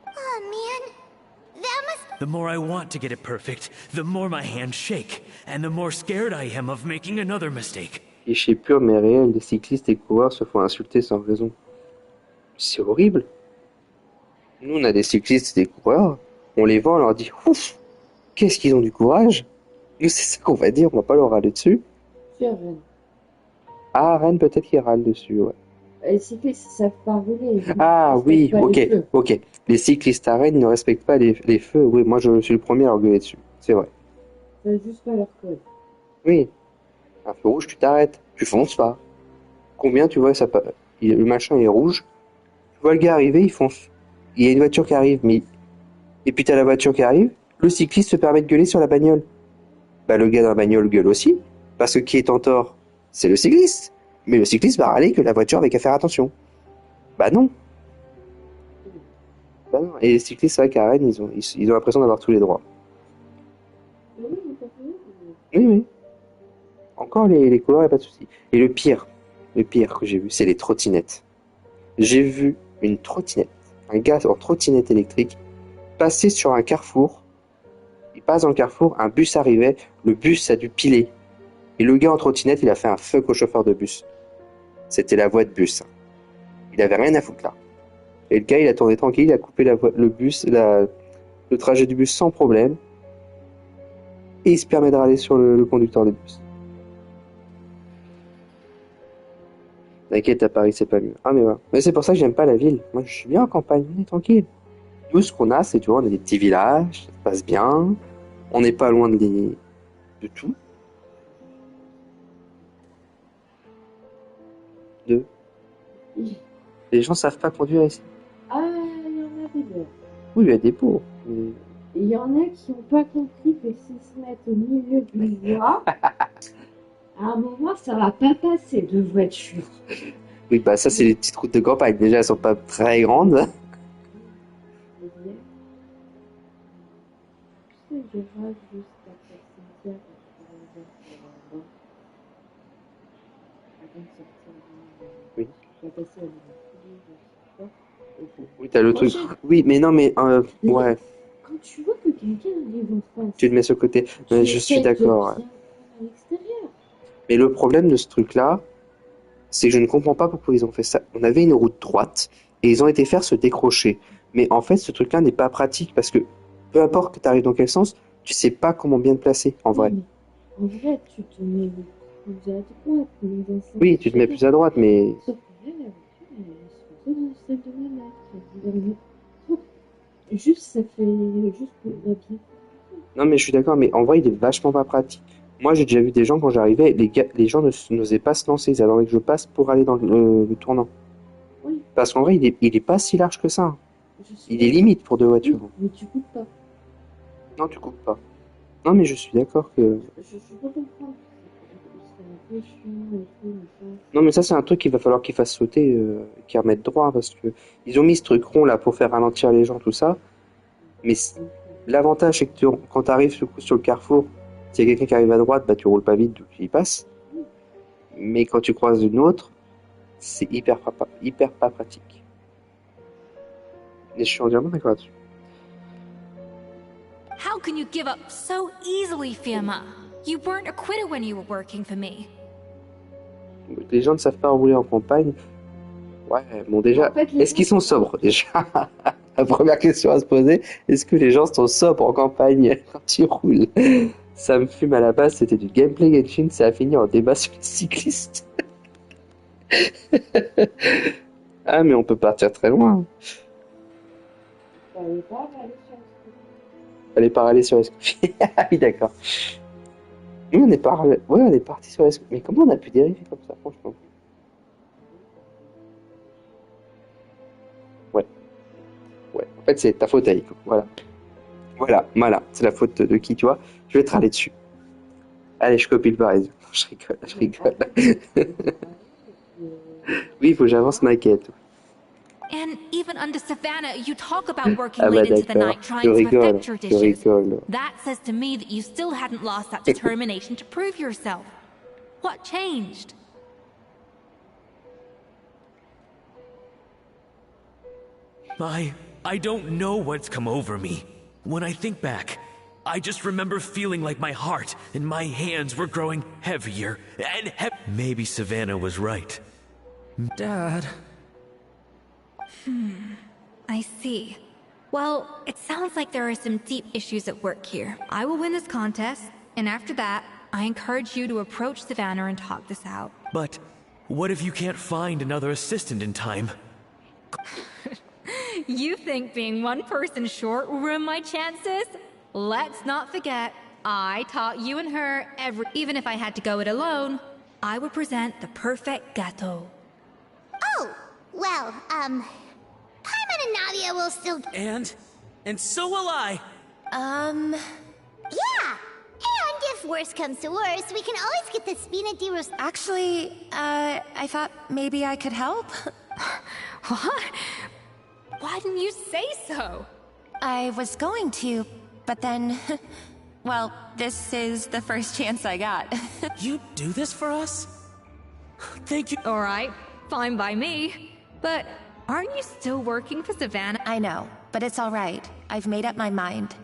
[SPEAKER 3] Oh man, that must...
[SPEAKER 14] The more I want to get it perfect, the more my hands shake, and the more scared I am of making another mistake.
[SPEAKER 1] Cliché pur mais réel, des cyclistes et coureurs se font insulter sans raison. C'est horrible. Nous, on a des cyclistes et des coureurs, on les voit, on leur dit ouf, qu'est-ce qu'ils ont du courage. Nous, c'est ça qu'on va dire, on va pas leur râler dessus.
[SPEAKER 15] Tu as Rennes.
[SPEAKER 1] Ah, Rennes, peut-être qu'ils râlent dessus, ouais.
[SPEAKER 15] Les cyclistes ne savent pas rouler.
[SPEAKER 1] Ah oui, ok. Les cyclistes à Rennes ne respectent pas les feux. Oui, moi je suis le premier à engueuler dessus, c'est vrai.
[SPEAKER 15] C'est juste pas leur code.
[SPEAKER 1] Oui, un feu rouge, tu t'arrêtes, tu fonces pas. Combien tu vois, le machin est rouge, tu vois le gars arriver, il fonce. Il y a une voiture qui arrive, et puis t'as la voiture qui arrive, le cycliste se permet de gueuler sur la bagnole. Bah le gars dans la bagnole gueule aussi, parce que qui est en tort, c'est le cycliste. Mais le cycliste va râler que la voiture avait qu'à faire attention. Bah non. Bah non. Et les cyclistes, c'est vrai qu'à Rennes, ils ont l'impression d'avoir tous les droits. Oui. Encore les couleurs, il n'y a pas de souci. Et le pire que j'ai vu, c'est les trottinettes. J'ai vu une trottinette, un gars en trottinette électrique, passer sur un carrefour. Il passe dans le carrefour, un bus arrivait, le bus a dû piler. Et le gars en trottinette, il a fait un fuck au chauffeur de bus. C'était la voie de bus. Il avait rien à foutre là. Et le gars, il a tourné tranquille, il a coupé le trajet du bus sans problème. Et il se permet de râler sur le conducteur du bus. T'inquiète, à Paris, c'est pas mieux. Ah, mais voilà. Mais c'est pour ça que j'aime pas la ville. Moi, je suis bien en campagne, on est tranquille. Nous, ce qu'on a, c'est, tu vois, on a des petits villages, ça se passe bien. On n'est pas loin de tout. Les gens savent pas conduire ici.
[SPEAKER 15] Ah, il y en a des bons.
[SPEAKER 1] Oui, il y a des pauvres. Mais...
[SPEAKER 15] Il y en a qui n'ont pas compris que s'ils se mettent au milieu d'une voie, à un moment, ça va pas passer de voiture.
[SPEAKER 1] Oui, bah ça, c'est les petites routes de campagne. Déjà, elles sont pas très grandes. Oui.
[SPEAKER 15] Tu vas passer à l'autre.
[SPEAKER 1] Oui, t'as le truc. Oui, mais non, mais ouais,
[SPEAKER 15] Quand tu vois que quelqu'un arrive en face,
[SPEAKER 1] tu te mets sur le côté. Mais je suis
[SPEAKER 15] essaies de bien
[SPEAKER 1] d'accord.
[SPEAKER 15] prendre à l'extérieur.
[SPEAKER 1] Mais le problème de ce truc-là, c'est que je ne comprends pas pourquoi ils ont fait ça. On avait une route droite et ils ont été faire se décrocher. Mais en fait, ce truc-là n'est pas pratique parce que peu importe que tu arrives dans quel sens, tu sais pas comment bien te placer en vrai.
[SPEAKER 15] En vrai, tu te mets plus à droite, mais dans un
[SPEAKER 1] Oui, tu te mets plus à droite, mais
[SPEAKER 15] sauf que là, la voiture, elle est supposée dans celle de ma mère. Juste, ça fait juste pour la bien.
[SPEAKER 1] non, mais je suis d'accord. Mais en vrai, il est vachement pas pratique. Moi, j'ai déjà vu des gens quand j'arrivais, les gens n'osaient pas se lancer. Ils attendaient que je passe pour aller dans le tournant.
[SPEAKER 15] Oui.
[SPEAKER 1] Parce qu'en vrai, il est pas si large que ça. Il est limite pour deux voitures.
[SPEAKER 15] Oui, mais tu coupes pas.
[SPEAKER 1] Non, tu coupes pas. Non, mais je suis d'accord que.
[SPEAKER 15] Je peux comprendre. C'est un peu chiant et tout, mais ça.
[SPEAKER 1] Non, mais ça, c'est un truc qu'il va falloir qu'ils fassent sauter, qu'ils remettent droit, parce que ils ont mis ce truc rond là pour faire ralentir les gens, tout ça. Mais l'avantage, c'est que quand tu arrives sur le carrefour, s'il y a quelqu'un qui arrive à droite, bah tu roules pas vite, donc tu y passes. Mais quand tu croises une autre, c'est hyper pas pratique. Et je suis entièrement d'accord là-dessus.
[SPEAKER 9] How can you give up so easily, Fiamma? You weren't acquitted when you were working for me.
[SPEAKER 1] Les gens ne savent pas rouler en campagne. Ouais, bon déjà,
[SPEAKER 15] En fait,
[SPEAKER 1] est-ce qu'ils sont sobres déjà? La première question à se poser, est-ce que les gens sont sobres en campagne quand tu roules? Ça me fume à la base, c'était du gameplay Genshin, ça a fini en débat sur les cyclistes. Ah, mais on peut partir très loin. Fallait pas aller sur Escoffier. Ah oui, d'accord. Oui, on est parti sur Escoffier. Mais comment on a pu dériver comme ça, franchement? Ouais, ouais. En fait, c'est ta faute, Aiko. Voilà. Voilà. C'est la faute de qui, tu vois? Je vais te râler dessus. Allez, je copie le pareil. Je rigole. Oui, il faut que j'avance ma quête.
[SPEAKER 9] And even under Savannah, you talk about working
[SPEAKER 1] Ah bah
[SPEAKER 9] late into the
[SPEAKER 1] d'accord,
[SPEAKER 9] night trying to perfect your
[SPEAKER 1] tu
[SPEAKER 9] dishes.
[SPEAKER 1] rigoles.
[SPEAKER 9] That says to me that you still hadn't lost that determination to prove yourself. What changed?
[SPEAKER 14] I don't know what's come over me. When I think back, I just remember feeling like my heart and my hands were growing heavier and Maybe Savannah was right.
[SPEAKER 8] Dad.
[SPEAKER 9] I see. Well, it sounds like there are some deep issues at work here. I will win this contest, and after that, I encourage you to approach Savannah and talk this out.
[SPEAKER 14] But what if you can't find another assistant in time?
[SPEAKER 9] You think being one person short will ruin my chances? Let's not forget, I taught you and her even if I had to go it alone, I would present the perfect gâteau.
[SPEAKER 3] Oh, well, Paimon and Nadia will still...
[SPEAKER 14] And so will I.
[SPEAKER 3] Yeah! And if worse comes to worse, we can always get the Spina di Ros...
[SPEAKER 12] Actually, I thought maybe I could help.
[SPEAKER 9] What? Why didn't you say so?
[SPEAKER 12] I was going to, but then... Well, this is the first chance I got.
[SPEAKER 8] You do this for us? Thank you.
[SPEAKER 9] Alright, fine by me. But aren't you still working for Savannah?
[SPEAKER 12] I know, but it's alright. I've made up my mind.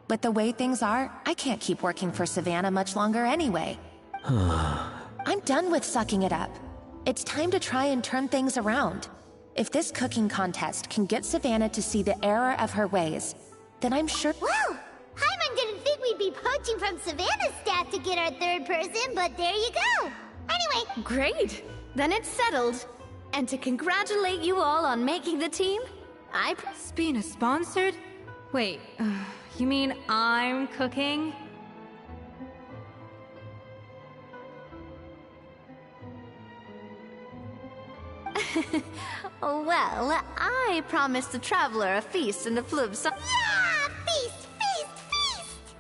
[SPEAKER 12] With the way things are, I can't keep working for Savannah much longer anyway. I'm done with sucking it up. It's time to try and turn things around. If this cooking contest can get Savannah to see the error of her ways, then I'm sure—
[SPEAKER 3] Well, Paimon didn't think we'd be poaching from Savannah's staff to get our third person, but there you go. Anyway—
[SPEAKER 2] Great! Then it's settled. And to congratulate you all on making the team,
[SPEAKER 9] Spina sponsored? Wait, you mean I'm cooking?
[SPEAKER 2] well, I promised the traveler a feast and a flub so—
[SPEAKER 3] Yeah! Feast, feast, feast!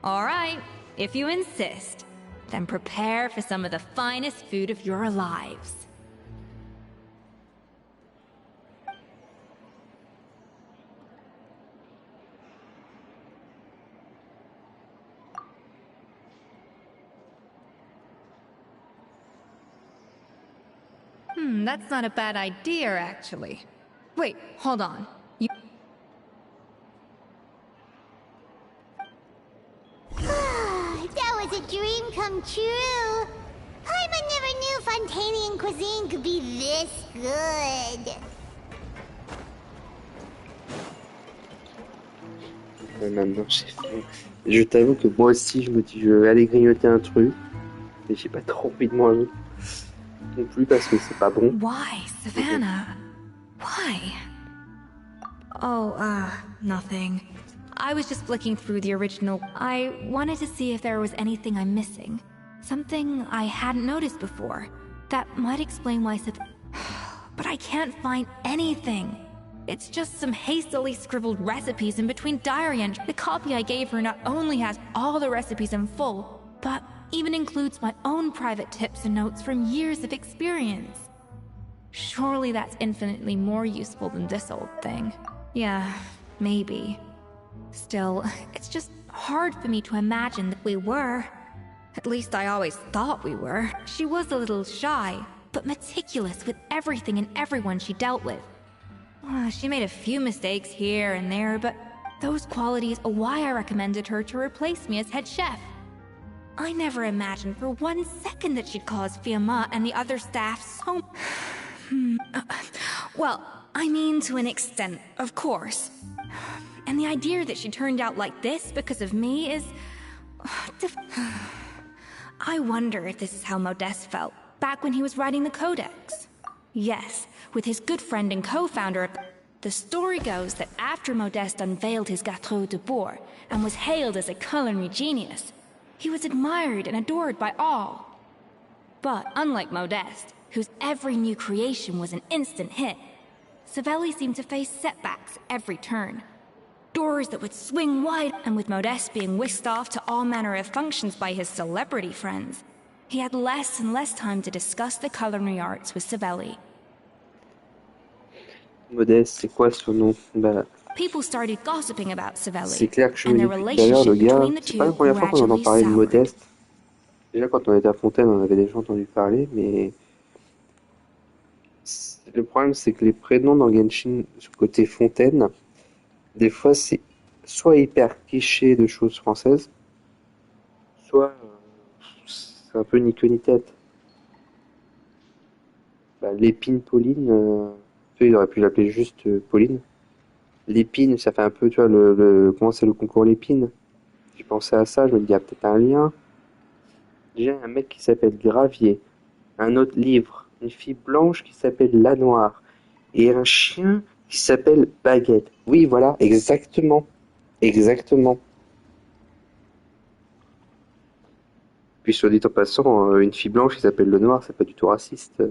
[SPEAKER 9] Alright, if you insist, then prepare for some of the finest food of your lives. That's not a bad idea, actually. Wait, hold on.
[SPEAKER 3] That was a dream come true. Paimon never knew Fontanian cuisine could be this good.
[SPEAKER 1] Maintenant, j'ai faim. Je t'avoue que moi aussi, je me dis, je vais aller grignoter un truc. Mais j'ai pas trop envie de manger. Non plus parce que c'est pas bon.
[SPEAKER 9] Why, Savannah? Why? Oh, nothing. I was just flicking through the original. I wanted to see if there was anything I'm missing. Something I hadn't noticed before. That might explain why But I can't find anything. It's just some hastily scribbled recipes in between diary entries. The copy I gave her not only has all the recipes in full, but even includes my own private tips and notes from years of experience. Surely that's infinitely more useful than this old thing. Yeah, maybe. Still, it's just hard for me to imagine that we were. At least I always thought we were. She was a little shy, but meticulous with everything and everyone she dealt with. She made a few mistakes here and there, but those qualities are why I recommended her to replace me as head chef. I never imagined for 1 second that she'd cause Fiamma and the other staff so... Well, I mean to an extent, of course. And the idea that she turned out like this because of me is... I wonder if this is how Modeste felt back when he was writing the Codex. Yes, with his good friend and co-founder. The story goes that after Modeste unveiled his Gâteau de Bourg and was hailed as a culinary genius, he was admired and adored by all. But unlike Modeste, whose every new creation was an instant hit, Savelli seemed to face setbacks every turn. Doors that would swing wide, and with Modeste being whisked off to all manner of functions by his celebrity friends, he had less and less time to discuss the culinary arts with Savelli.
[SPEAKER 1] Modeste, c'est quoi son nom? Bah,
[SPEAKER 9] People started gossiping about
[SPEAKER 1] c'est
[SPEAKER 9] Savelli,
[SPEAKER 1] clair que je me
[SPEAKER 9] and
[SPEAKER 1] dis
[SPEAKER 9] their
[SPEAKER 1] depuis tout à l'heure, le
[SPEAKER 9] relationship
[SPEAKER 1] gars,
[SPEAKER 9] between the
[SPEAKER 1] c'est pas la
[SPEAKER 9] two
[SPEAKER 1] première fois qu'on entend
[SPEAKER 9] gradually
[SPEAKER 1] parler de
[SPEAKER 9] soured.
[SPEAKER 1] Modeste. Déjà, quand on était à Fontaine, on avait déjà entendu parler, mais le problème, c'est que les prénoms dans Genshin, sur le côté Fontaine, des fois, c'est soit hyper cliché de choses françaises, soit c'est un peu ni queue ni tête. Bah, l'épine Pauline, tu vois, il aurait pu l'appeler juste Pauline. L'épine, ça fait un peu, tu vois, comment c'est le concours l'épine. J'ai pensé à ça, je me dis, il y a peut-être un lien. Déjà, il y a un mec qui s'appelle Gravier, un autre livre, une fille blanche qui s'appelle La Noire, et un chien qui s'appelle Baguette. Oui, voilà, exactement. Exactement. Puis, soit dit en passant, une fille blanche qui s'appelle Le Noir, c'est pas du tout raciste.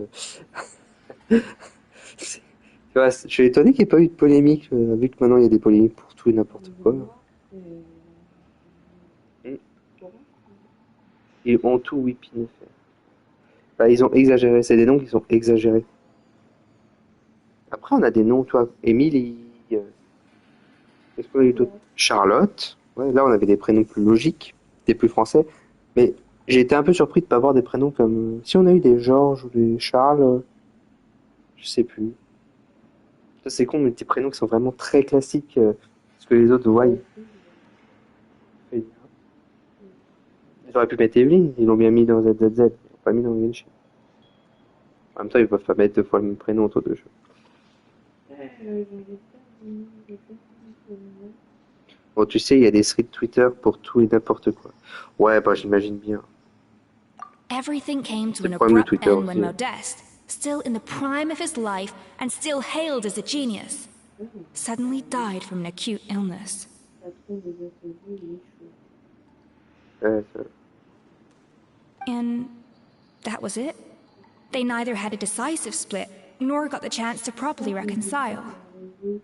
[SPEAKER 1] Tu vois, je suis étonné qu'il n'y ait pas eu de polémique, vu que maintenant il y a des polémiques pour tout et n'importe quoi. Ils ont tout whipiné fait. Bah, ils ont exagéré, c'est des noms qui sont exagérés. Après, on a des noms, toi, Émilie, qu'est-ce qu'on a eu d'autre? Charlotte. Ouais, là, on avait des prénoms plus logiques, des plus français. Mais j'ai été un peu surpris de ne pas avoir des prénoms comme... Si on a eu des Georges ou des Charles, je sais plus. Ça, c'est con, mais des prénoms qui sont vraiment très classiques, parce que les autres, ouais. Ils auraient pu mettre Evelyne, ils l'ont bien mis dans ZZZ, ils l'ont pas mis dans Genshin. En même temps, ils peuvent pas mettre 2 fois le même prénom autour de jeu. Bon, tu sais, il y a des threads Twitter pour tout et n'importe quoi. Ouais, bah j'imagine bien.
[SPEAKER 9] Everything came to an
[SPEAKER 1] problème de
[SPEAKER 9] abrupt
[SPEAKER 1] Twitter
[SPEAKER 9] end when
[SPEAKER 1] aussi.
[SPEAKER 9] Modeste, still in the prime of his life and still hailed as a genius, suddenly died from an acute illness.
[SPEAKER 1] Ouais, ça...
[SPEAKER 9] And that was it. They neither had a decisive split, nor got the chance to properly reconcile.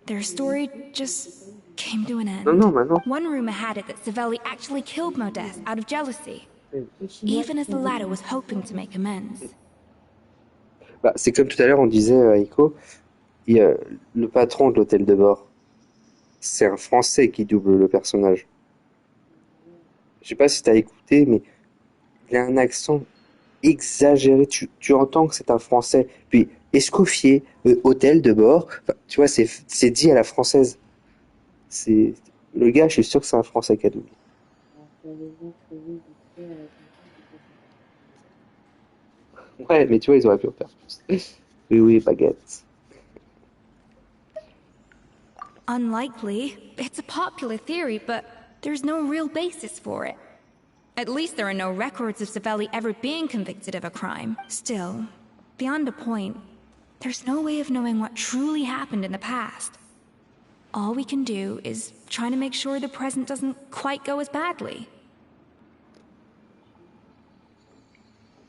[SPEAKER 9] Their story just came to an end.
[SPEAKER 1] Non, maintenant.
[SPEAKER 9] One rumor had it that Savelli actually killed Modeste out of jealousy, even as the latter was hoping to make amends.
[SPEAKER 1] Bah, c'est comme tout à l'heure, on disait à Ico, le patron de l'hôtel de bord, c'est un Français qui double le personnage. Je sais pas si t'as écouté, mais il a un accent exagéré. Tu entends que c'est un Français. Puis Escoffier, hôtel de bord. Enfin, tu vois, c'est dit à la française. C'est le gars, je suis sûr que c'est un Français qui a doublé. Ouais, mais tu vois, ils auraient pu en faire plus. Oui, oui, baguette.
[SPEAKER 9] Unlikely. It's a popular theory, but there's no real basis for it. At least there are no records of Savelli ever being convicted of a crime. Still, beyond a point, there's no way of knowing what truly happened in the past. All we can do is try to make sure the present doesn't quite go as badly.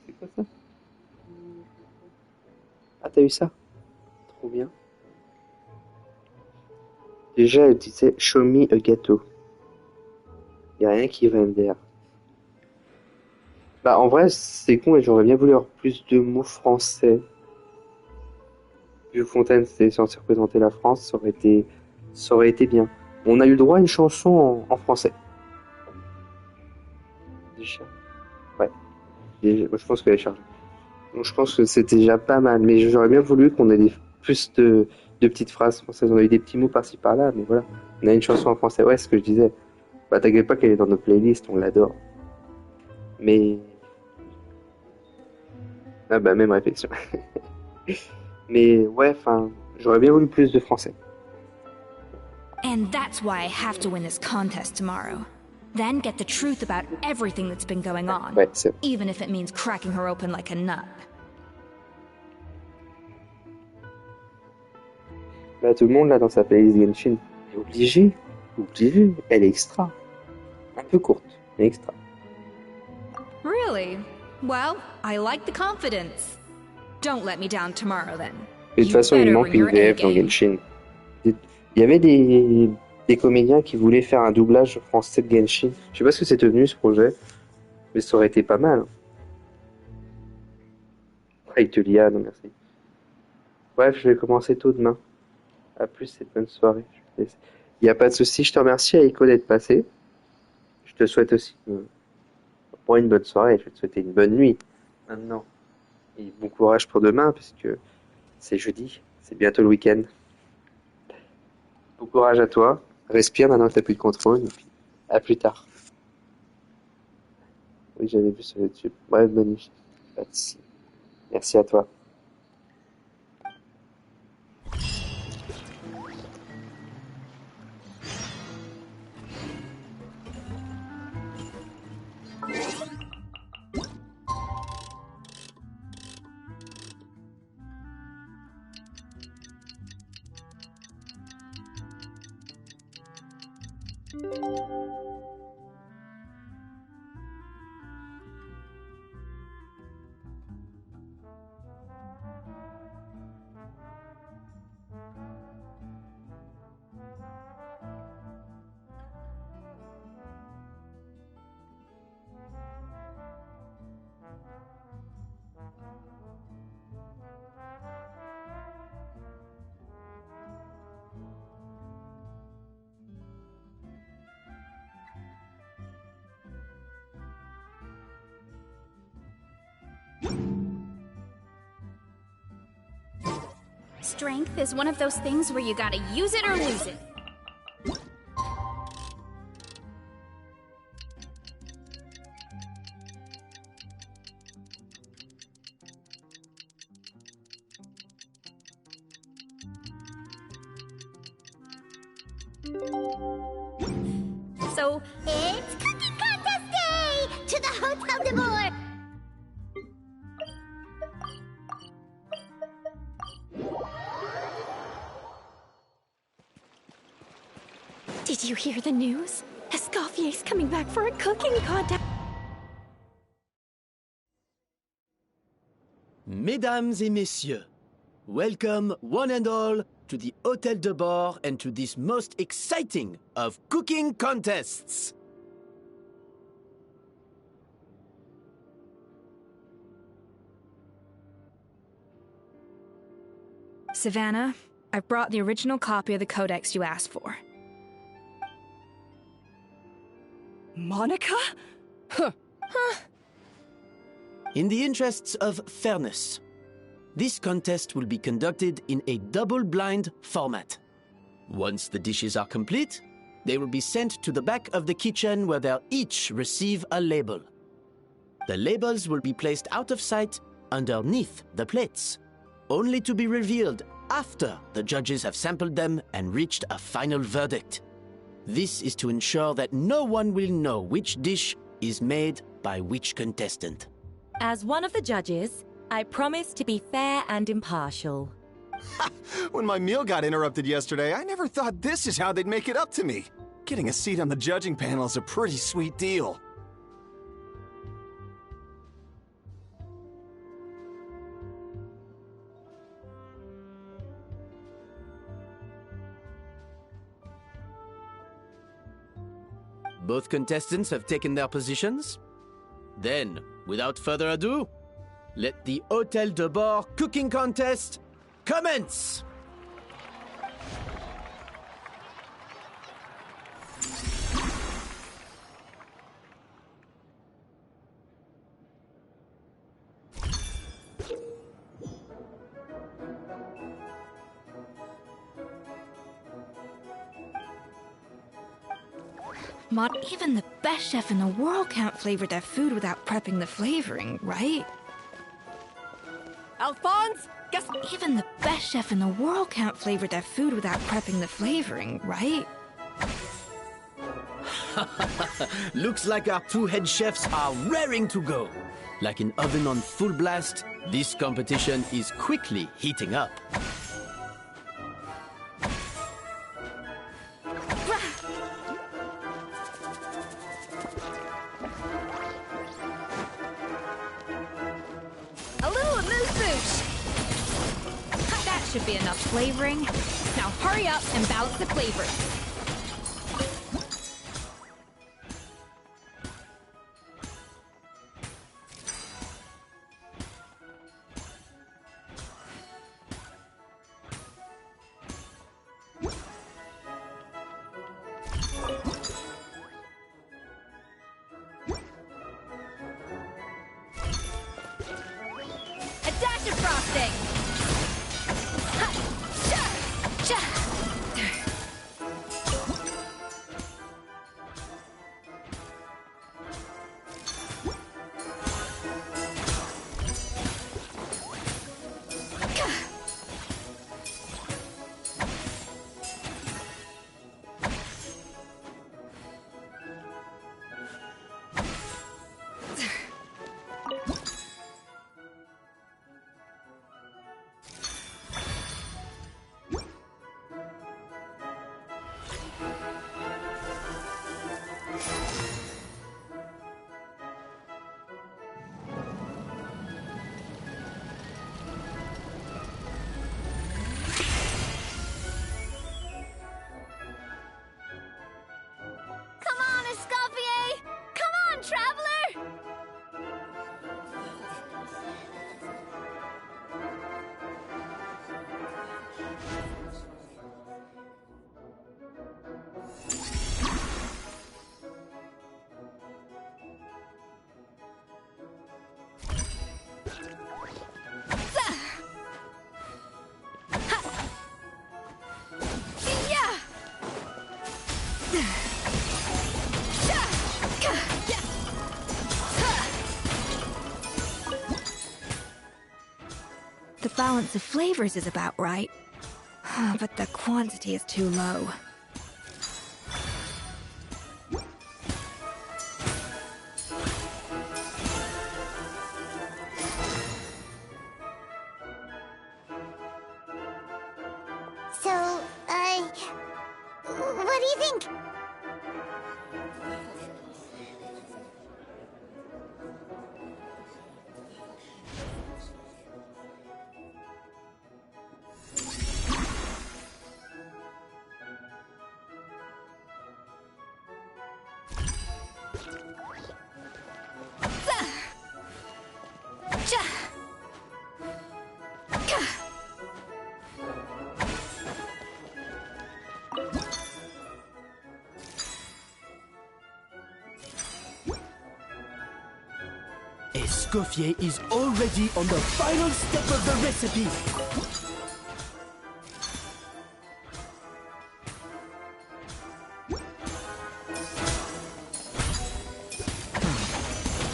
[SPEAKER 1] C'est quoi ça? Ah, t'as eu ça? Trop bien. Déjà, elle disait show me a gâteau. Y a rien qui va me dire. Bah, en vrai, c'est con et j'aurais bien voulu avoir plus de mots français. Vu que Fontaine était censé représenter la France, ça aurait été bien. On a eu le droit à une chanson en français. Déjà. Ouais. Déjà, moi, je pense qu'elle est chargée. Donc, je pense que c'était déjà pas mal. Mais j'aurais bien voulu qu'on ait plus de petites phrases françaises. On a eu des petits mots par-ci par-là, mais voilà. On a une chanson en français. Ouais, c'est ce que je disais. Bah, t'inquiète pas qu'elle est dans nos playlists, on l'adore. Mais. Ah bah, même réflexion. Mais ouais, enfin, j'aurais bien voulu plus de français.
[SPEAKER 9] And that's why I have to win this contest tomorrow. Then get the truth about everything that's been going on.
[SPEAKER 1] Ouais, c'est vrai.
[SPEAKER 9] Even if it means cracking her open like a nut.
[SPEAKER 1] Bah, tout le monde là dans sa playlist Genshin est obligé. Obligé. Elle est extra. Un peu courte, mais extra.
[SPEAKER 9] Really? Well, I like the confidence. Don't let me down tomorrow then.
[SPEAKER 1] Et de toute façon, il manque une VF dans Genshin. Il y avait des comédiens qui voulaient faire un doublage français de Genshin. Je sais pas ce que c'est devenu ce projet, mais ça aurait été pas mal. Avec Tulia, non merci. Bref, je vais commencer tôt demain. A plus et bonne soirée. Il n'y a pas de souci, je te remercie Aiko d'être passé. Je te souhaite aussi pour une bonne soirée, je vais te souhaiter une bonne nuit maintenant. Et bon courage pour demain, puisque c'est jeudi, c'est bientôt le week-end. Bon courage à toi, respire maintenant que tu n'as plus de contrôle, et puis à plus tard. Oui, j'avais vu sur YouTube. Bref, bonne nuit. Pas de souci. Merci à toi.
[SPEAKER 2] Strength is one of those things where you gotta use it or lose it. So,
[SPEAKER 3] It's cooking contest day! To the Hotel de Bourg!
[SPEAKER 2] did you hear the news? Escoffier's coming back for a cooking contest.
[SPEAKER 13] Mesdames et messieurs, welcome one and all to the Hôtel de Bord and to this most exciting of cooking contests.
[SPEAKER 9] Savannah, I brought the original copy of the codex you asked for.
[SPEAKER 10] Monica? Huh.
[SPEAKER 13] In the interests of fairness, this contest will be conducted in a double-blind format. Once the dishes are complete, they will be sent to the back of the kitchen where they'll each receive a label. The labels will be placed out of sight underneath the plates, only to be revealed after the judges have sampled them and reached a final verdict. This is to ensure that no one will know which dish is made by which contestant.
[SPEAKER 16] As one of the judges, I promise to be fair and impartial.
[SPEAKER 7] When my meal got interrupted yesterday, I never thought this is how they'd make it up to me. Getting a seat on the judging panel is a pretty sweet deal.
[SPEAKER 13] Both contestants have taken their positions. Then, without further ado, let the Hôtel de Bord cooking contest commence!
[SPEAKER 9] Even the best chef in the world can't flavor their food without prepping the flavoring, right?
[SPEAKER 10] Alphonse, guess...
[SPEAKER 9] Even the best chef in the world can't flavor their food without prepping the flavoring, right?
[SPEAKER 13] Looks like our two head chefs are raring to go. Like an oven on full blast, this competition is quickly heating up.
[SPEAKER 9] Should be enough flavoring. Now hurry up and balance the flavors. A dash of frosting. The balance of flavors is about right, but the quantity is too low.
[SPEAKER 3] So, what do you think?
[SPEAKER 13] Escoffier is already on the final step of the recipe.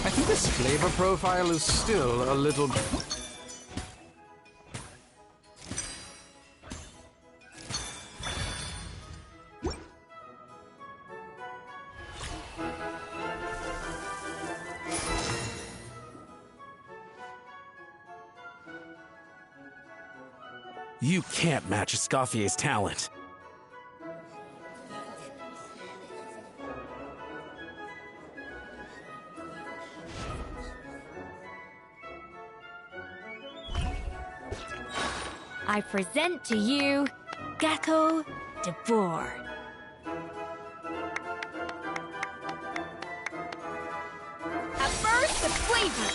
[SPEAKER 17] I think this flavor profile is still a little...
[SPEAKER 8] You can't match Escoffier's talent.
[SPEAKER 9] I present to you Gâteau de Bourg. A burst of flavor!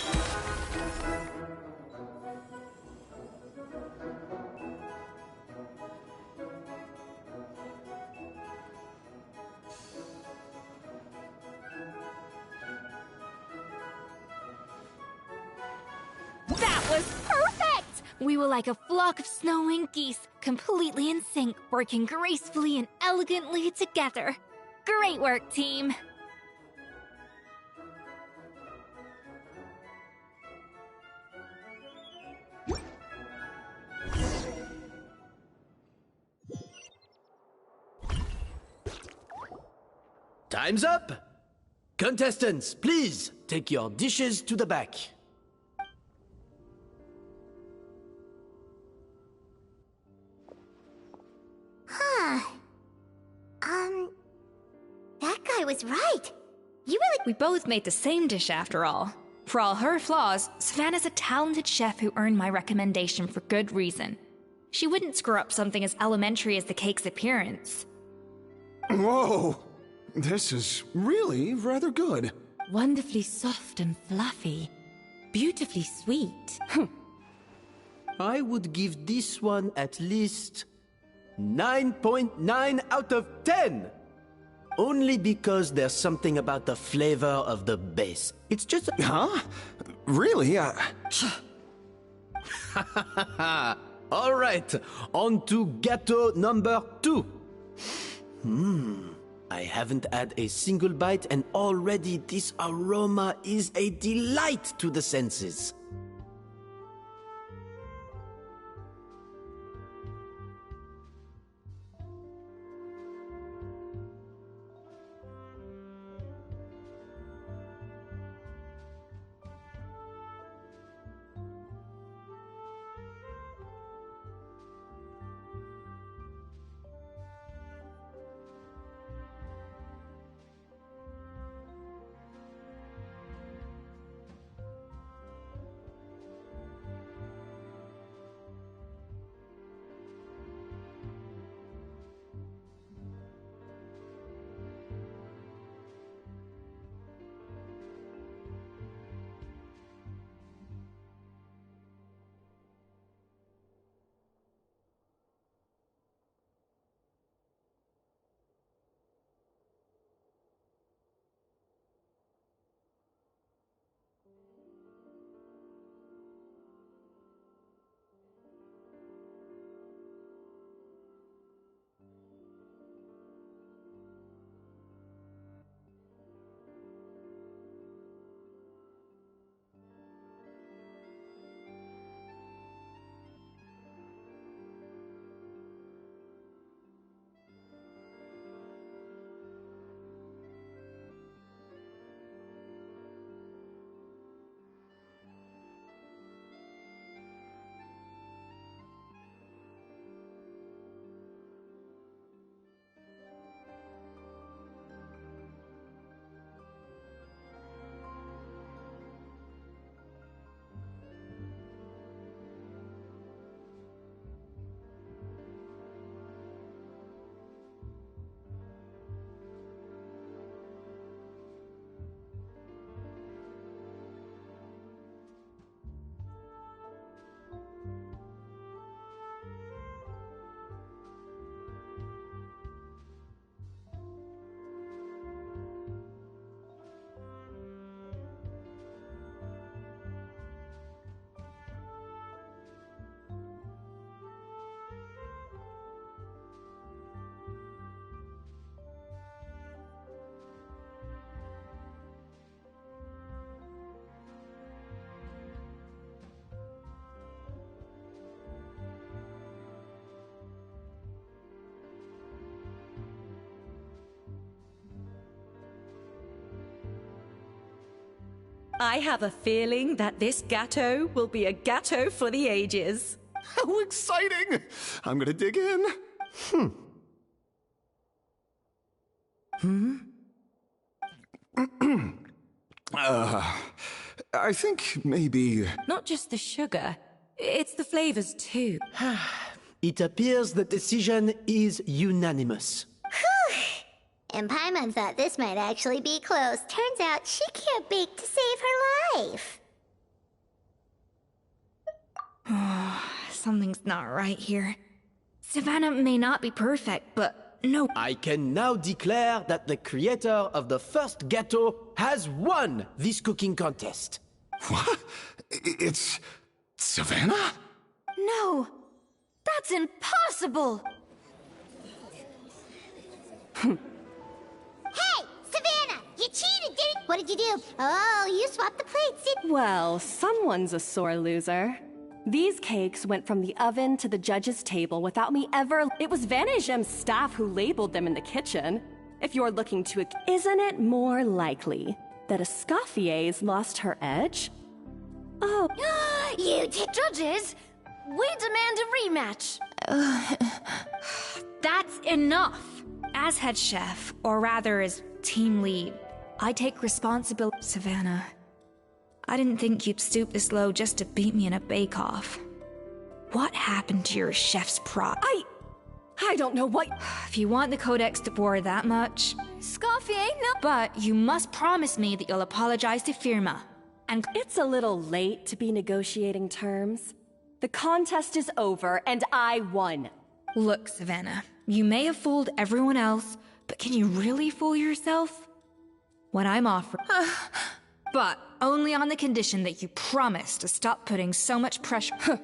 [SPEAKER 9] That was perfect! We were like a flock of snowing geese, completely in sync, working gracefully and elegantly together. Great work, team!
[SPEAKER 13] Time's up! Contestants, please take your dishes to the back.
[SPEAKER 3] Huh. That guy was right. You really...
[SPEAKER 9] We both made the same dish after all. For all her flaws, Savannah's a talented chef who earned my recommendation for good reason. She wouldn't screw up something as elementary as the cake's appearance.
[SPEAKER 7] Whoa! This is really rather good.
[SPEAKER 16] Wonderfully soft and fluffy. Beautifully sweet.
[SPEAKER 13] I would give this one at least 9.9 out of 10! Only because there's something about the flavor of the base. It's just...
[SPEAKER 7] Huh? Really?
[SPEAKER 13] All right, on to gâteau number 2. I haven't had a single bite and already this aroma is a delight to the senses.
[SPEAKER 16] I have a feeling that this gâteau will be a gâteau for the ages.
[SPEAKER 7] How exciting! I'm gonna dig in. I think maybe...
[SPEAKER 16] Not just the sugar, it's the flavors too.
[SPEAKER 13] It appears the decision is unanimous.
[SPEAKER 3] And Paimon thought this might actually be close. Turns out she can't bake to save her life.
[SPEAKER 9] Something's not right here. Savannah may not be perfect, but no.
[SPEAKER 13] I can now declare that the creator of the first gâteau has won this cooking contest.
[SPEAKER 7] What? It's... Savannah?
[SPEAKER 9] No! That's impossible!
[SPEAKER 3] Hey, Savannah! You cheated, didn't... What did you do? Oh, you swapped the plates, didn't...
[SPEAKER 10] Well, someone's a sore loser. These cakes went from the oven to the judge's table without me ever... It was Van Gem's staff who labeled them in the kitchen. If you're looking to... Isn't it more likely that Escoffier's lost her edge?
[SPEAKER 9] Oh.
[SPEAKER 3] You
[SPEAKER 9] Judges, we demand a rematch. That's enough. As head chef, or rather as team lead, I take responsibility. Savannah, I didn't think you'd stoop this low just to beat me in a bake-off. What happened to your chef's pride?
[SPEAKER 10] I don't know what...
[SPEAKER 9] If you want the Codex to bore that much...
[SPEAKER 10] Scoffier, no...
[SPEAKER 9] But you must promise me that you'll apologize to Firma. And...
[SPEAKER 10] It's a little late to be negotiating terms. The contest is over, and I won.
[SPEAKER 9] Look, Savannah, you may have fooled everyone else, but can you really fool yourself? What I'm offering... But only on the condition that you promise to stop putting so much pressure...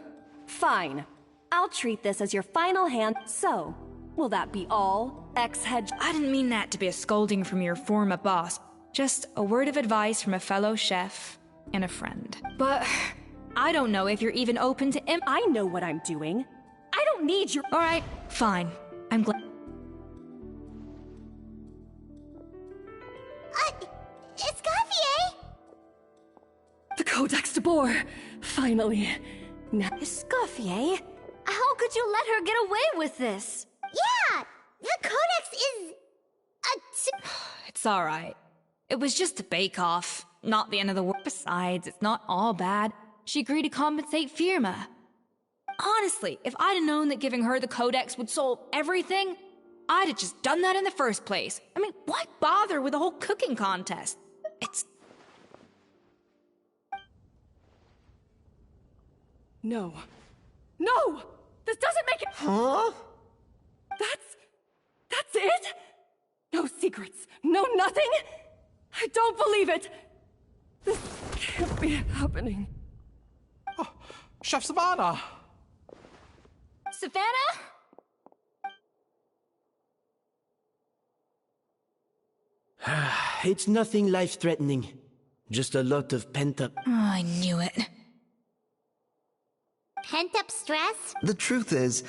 [SPEAKER 10] Fine. I'll treat this as your final hand. So, will that be all, ex-head...
[SPEAKER 9] I didn't mean that to be a scolding from your former boss. Just a word of advice from a fellow chef and a friend. But I don't know if you're even open to
[SPEAKER 10] I know what I'm doing. I don't need your...
[SPEAKER 9] Alright, fine. I'm glad...
[SPEAKER 3] Escoffier!
[SPEAKER 10] The Codex de Boer! Finally. Now...
[SPEAKER 9] Escoffier? How could you let her get away with this?
[SPEAKER 3] Yeah! The Codex is...
[SPEAKER 9] It's alright. It was just a bake-off, not the end of the world. Besides, it's not all bad. She agreed to compensate Firma. Honestly, if I'd have known that giving her the Codex would solve everything, I'd have just done that in the first place. I mean, why bother with the whole cooking contest? It's...
[SPEAKER 10] No. No! This doesn't make it...
[SPEAKER 13] Huh?
[SPEAKER 10] That's it? No secrets, no nothing? I don't believe it! This can't be happening.
[SPEAKER 17] Oh, Chef Savannah!
[SPEAKER 9] Savannah?
[SPEAKER 13] It's nothing life-threatening. Just a lot of pent-up...
[SPEAKER 9] Oh, I knew it.
[SPEAKER 3] Pent-up stress?
[SPEAKER 18] The truth is,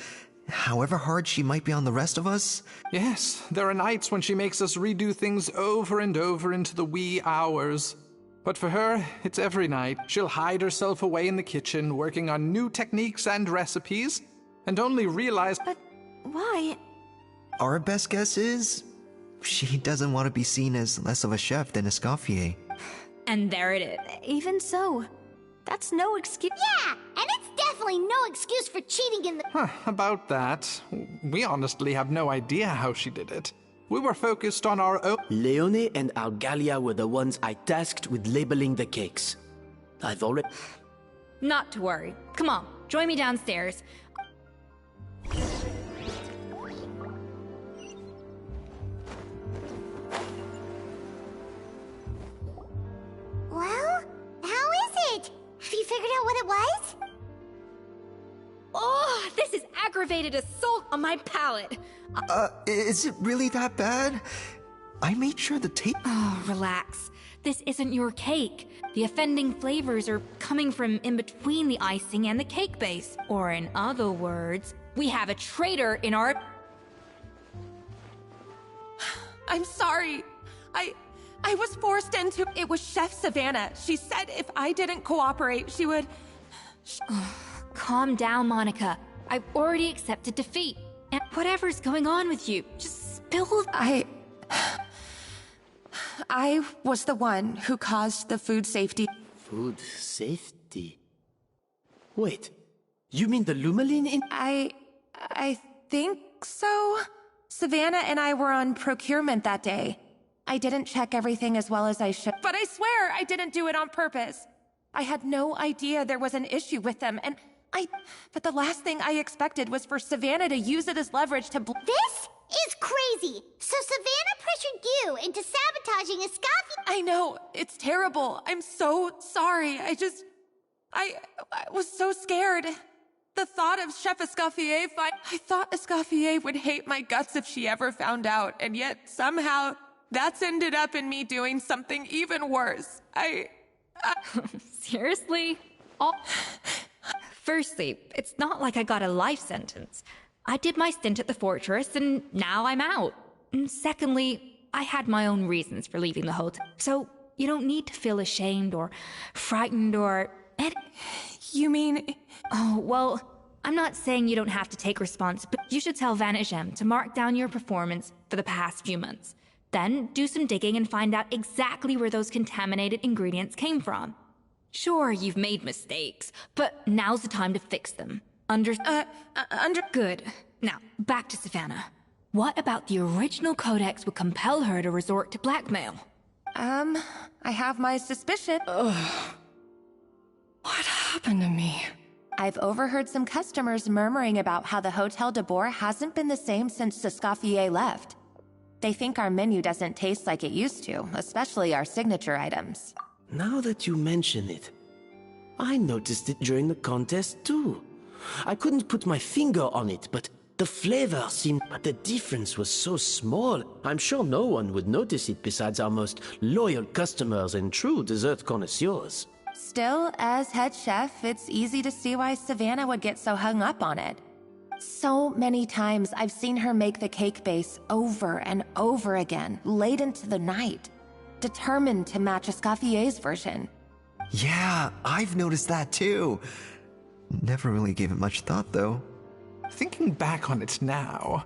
[SPEAKER 18] however hard she might be on the rest of us...
[SPEAKER 17] Yes, there are nights when she makes us redo things over and over into the wee hours. But for her, it's every night. She'll hide herself away in the kitchen, working on new techniques and recipes, and only realize...
[SPEAKER 9] But why?
[SPEAKER 18] Our best guess is... she doesn't want to be seen as less of a chef than Escoffier.
[SPEAKER 9] And there it is. Even so, that's no excuse.
[SPEAKER 3] Yeah, and it's definitely no excuse for cheating in the...
[SPEAKER 17] About that, we honestly have no idea how she did it. We were focused on our own...
[SPEAKER 13] Leone and Algalia were the ones I tasked with labeling the cakes. I've already...
[SPEAKER 9] Not to worry. Come on, join me downstairs.
[SPEAKER 3] Well, how is it? Have you figured out what it was?
[SPEAKER 9] Oh, this is aggravated assault on my palate.
[SPEAKER 18] Is it really that bad? I made sure the tape...
[SPEAKER 9] Oh, relax. This isn't your cake. The offending flavors are coming from in between the icing and the cake base. Or in other words, we have a traitor in our...
[SPEAKER 12] I'm sorry. I I was forced into... It was Chef Savannah. She said if I didn't cooperate, she would...
[SPEAKER 9] Calm down, Monica. I've already accepted defeat. And whatever's going on with you, just spill...
[SPEAKER 12] I was the one who caused the food safety...
[SPEAKER 13] Food safety? Wait, you mean the Lumaline in...
[SPEAKER 12] I think so? Savannah and I were on procurement that day. I didn't check everything as well as I should, but I swear I didn't do it on purpose. I had no idea there was an issue with them, and but the last thing I expected was for Savannah to use it as leverage to
[SPEAKER 3] This is crazy! So Savannah pressured you into sabotaging Escaffier.
[SPEAKER 12] I know, it's terrible. I'm so sorry. I was so scared. The thought of Chef Escoffier I thought Escoffier would hate my guts if she ever found out, and yet somehow that's ended up in me doing something even worse.
[SPEAKER 9] Seriously? Firstly, it's not like I got a life sentence. I did my stint at the fortress, and now I'm out. And secondly, I had my own reasons for leaving the hotel, so you don't need to feel ashamed or frightened or...
[SPEAKER 12] You mean...
[SPEAKER 9] Oh, well, I'm not saying you don't have to take responsibility, but you should tell Vanagem to mark down your performance for the past few months. Then do some digging and find out exactly where those contaminated ingredients came from. Sure, you've made mistakes, but now's the time to fix them. Good. Now, back to Savannah. What about the original codex would compel her to resort to blackmail?
[SPEAKER 12] I have my suspicion.
[SPEAKER 19] Ugh. What happened to me?
[SPEAKER 12] I've overheard some customers murmuring about how the Hotel de Boer hasn't been the same since Escoffier left. They think our menu doesn't taste like it used to, especially our signature items.
[SPEAKER 13] Now that you mention it, I noticed it during the contest too. I couldn't put my finger on it, but the flavor seemed... But the difference was so small, I'm sure no one would notice it besides our most loyal customers and true dessert connoisseurs.
[SPEAKER 12] Still, as head chef, it's easy to see why Savannah would get so hung up on it. So many times I've seen her make the cake base over and over again, late into the night, determined to match Escoffier's version.
[SPEAKER 18] Yeah, I've noticed that too. Never really gave it much thought, though.
[SPEAKER 17] Thinking back on it now,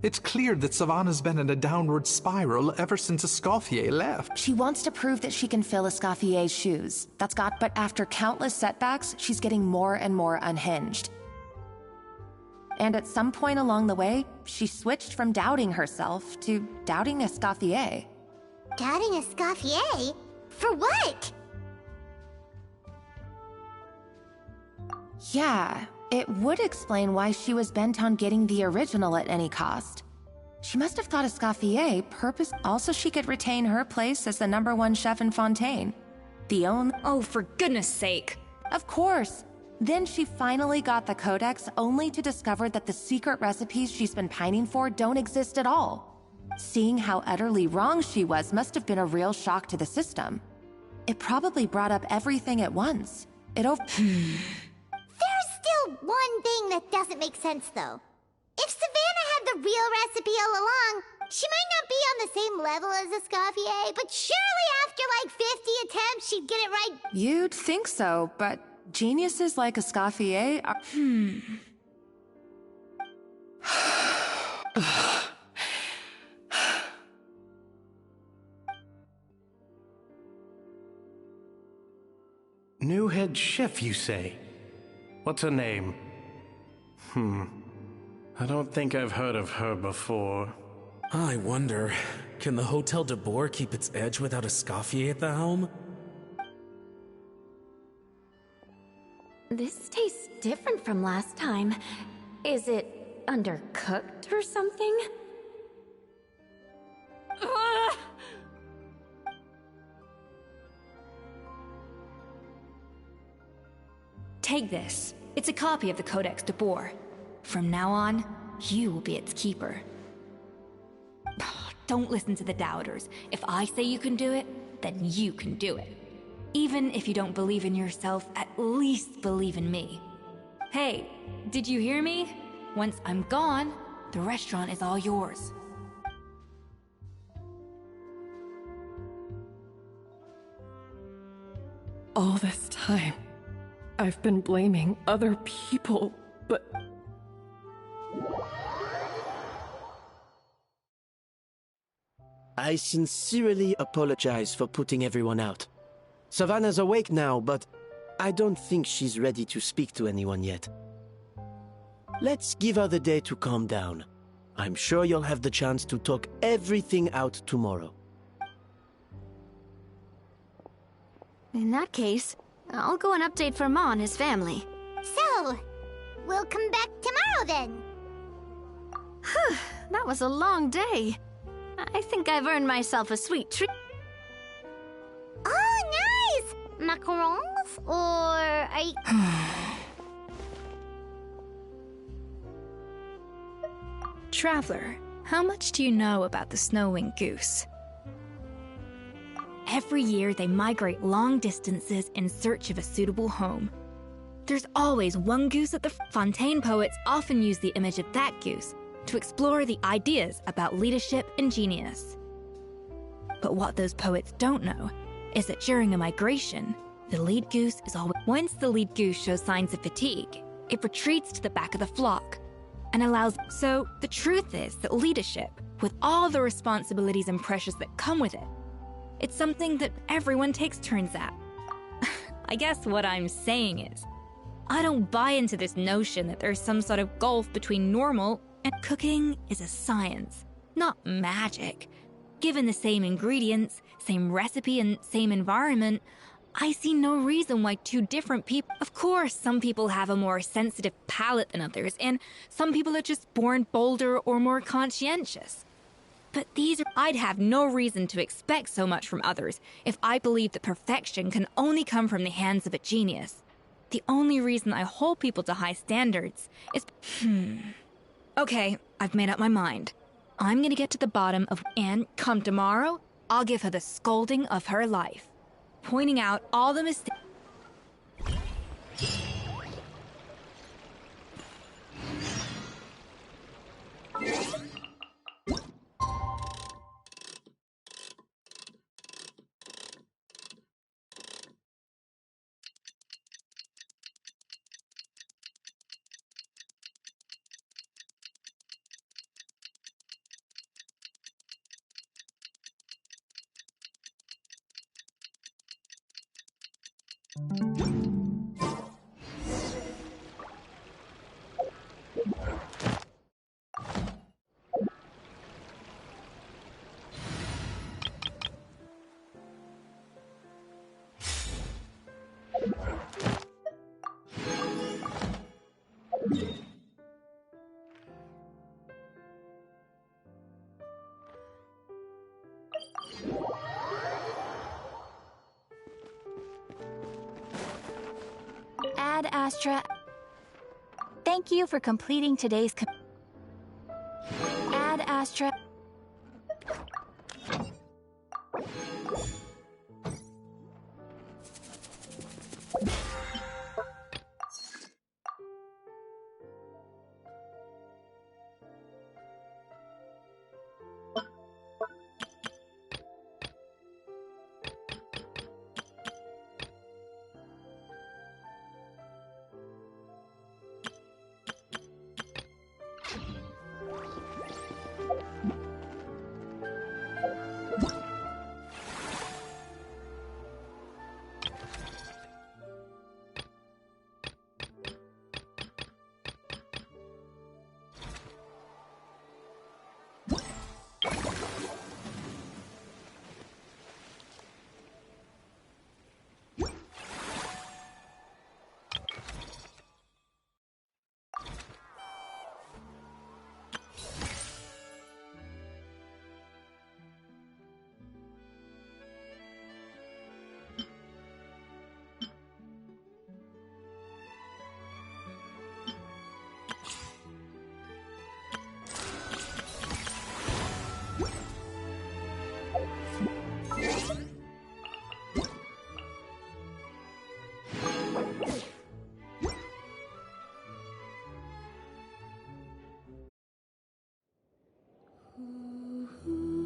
[SPEAKER 17] it's clear that Savannah's been in a downward spiral ever since Escoffier left.
[SPEAKER 12] She wants to prove that she can fill Escoffier's shoes. But after countless setbacks, she's getting more and more unhinged. And at some point along the way, she switched from doubting herself to doubting Escoffier.
[SPEAKER 3] Doubting Escoffier? For what?
[SPEAKER 12] Yeah, it would explain why she was bent on getting the original at any cost. She must have thought Escoffier also she could retain her place as the #1 chef in Fontaine.
[SPEAKER 9] Oh, for goodness sake.
[SPEAKER 12] Of course. Then she finally got the codex only to discover that the secret recipes she's been pining for don't exist at all. Seeing how utterly wrong she was must have been a real shock to the system. It probably brought up everything at once.
[SPEAKER 3] There's still one thing that doesn't make sense, though. If Savannah had the real recipe all along, she might not be on the same level as Escoffier, but surely after like 50 attempts she'd get it right.
[SPEAKER 12] You'd think so, but geniuses like Escoffier are...
[SPEAKER 14] New head chef, you say? What's her name? I don't think I've heard of her before.
[SPEAKER 8] I wonder, can the Hotel de Boer keep its edge without Escoffier at the helm?
[SPEAKER 2] This tastes different from last time. Is it undercooked or something?
[SPEAKER 9] Take this. It's a copy of the Codex de Boer. From now on, you will be its keeper. Don't listen to the doubters. If I say you can do it, then you can do it. Even if you don't believe in yourself, at least believe in me. Hey, did you hear me? Once I'm gone, the restaurant is all yours.
[SPEAKER 19] All this time, I've been blaming other people, but...
[SPEAKER 13] I sincerely apologize for putting everyone out. Savannah's awake now, but I don't think she's ready to speak to anyone yet. Let's give her the day to calm down. I'm sure you'll have the chance to talk everything out tomorrow.
[SPEAKER 2] In that case, I'll go and update for Ma and his family.
[SPEAKER 3] So, we'll come back tomorrow then.
[SPEAKER 2] That was a long day. I think I've earned myself a sweet treat.
[SPEAKER 3] Oh, nice! Macarons? Or
[SPEAKER 9] Traveler, how much do you know about the snow-winged goose? Every year, they migrate long distances in search of a suitable home. There's always one goose at the Fontaine poets often use the image of that goose to explore the ideas about leadership and genius. But what those poets don't know is that during a migration, the lead goose is always... Once the lead goose shows signs of fatigue, it retreats to the back of the flock and allows... So, the truth is that leadership, with all the responsibilities and pressures that come with it, it's something that everyone takes turns at. I guess what I'm saying is, I don't buy into this notion that there's some sort of gulf between normal and cooking is a science, not magic. Given the same ingredients, same recipe, and same environment, I see no reason why two different people... Of course, some people have a more sensitive palate than others, and some people are just born bolder or more conscientious. But I'd have no reason to expect so much from others if I believe that perfection can only come from the hands of a genius. The only reason I hold people to high standards is... Okay, I've made up my mind. I'm gonna get to the bottom of... And come tomorrow, I'll give her the scolding of her life, pointing out all the mistakes...
[SPEAKER 3] Ad Astra. Thank you for completing today's Ad Astra.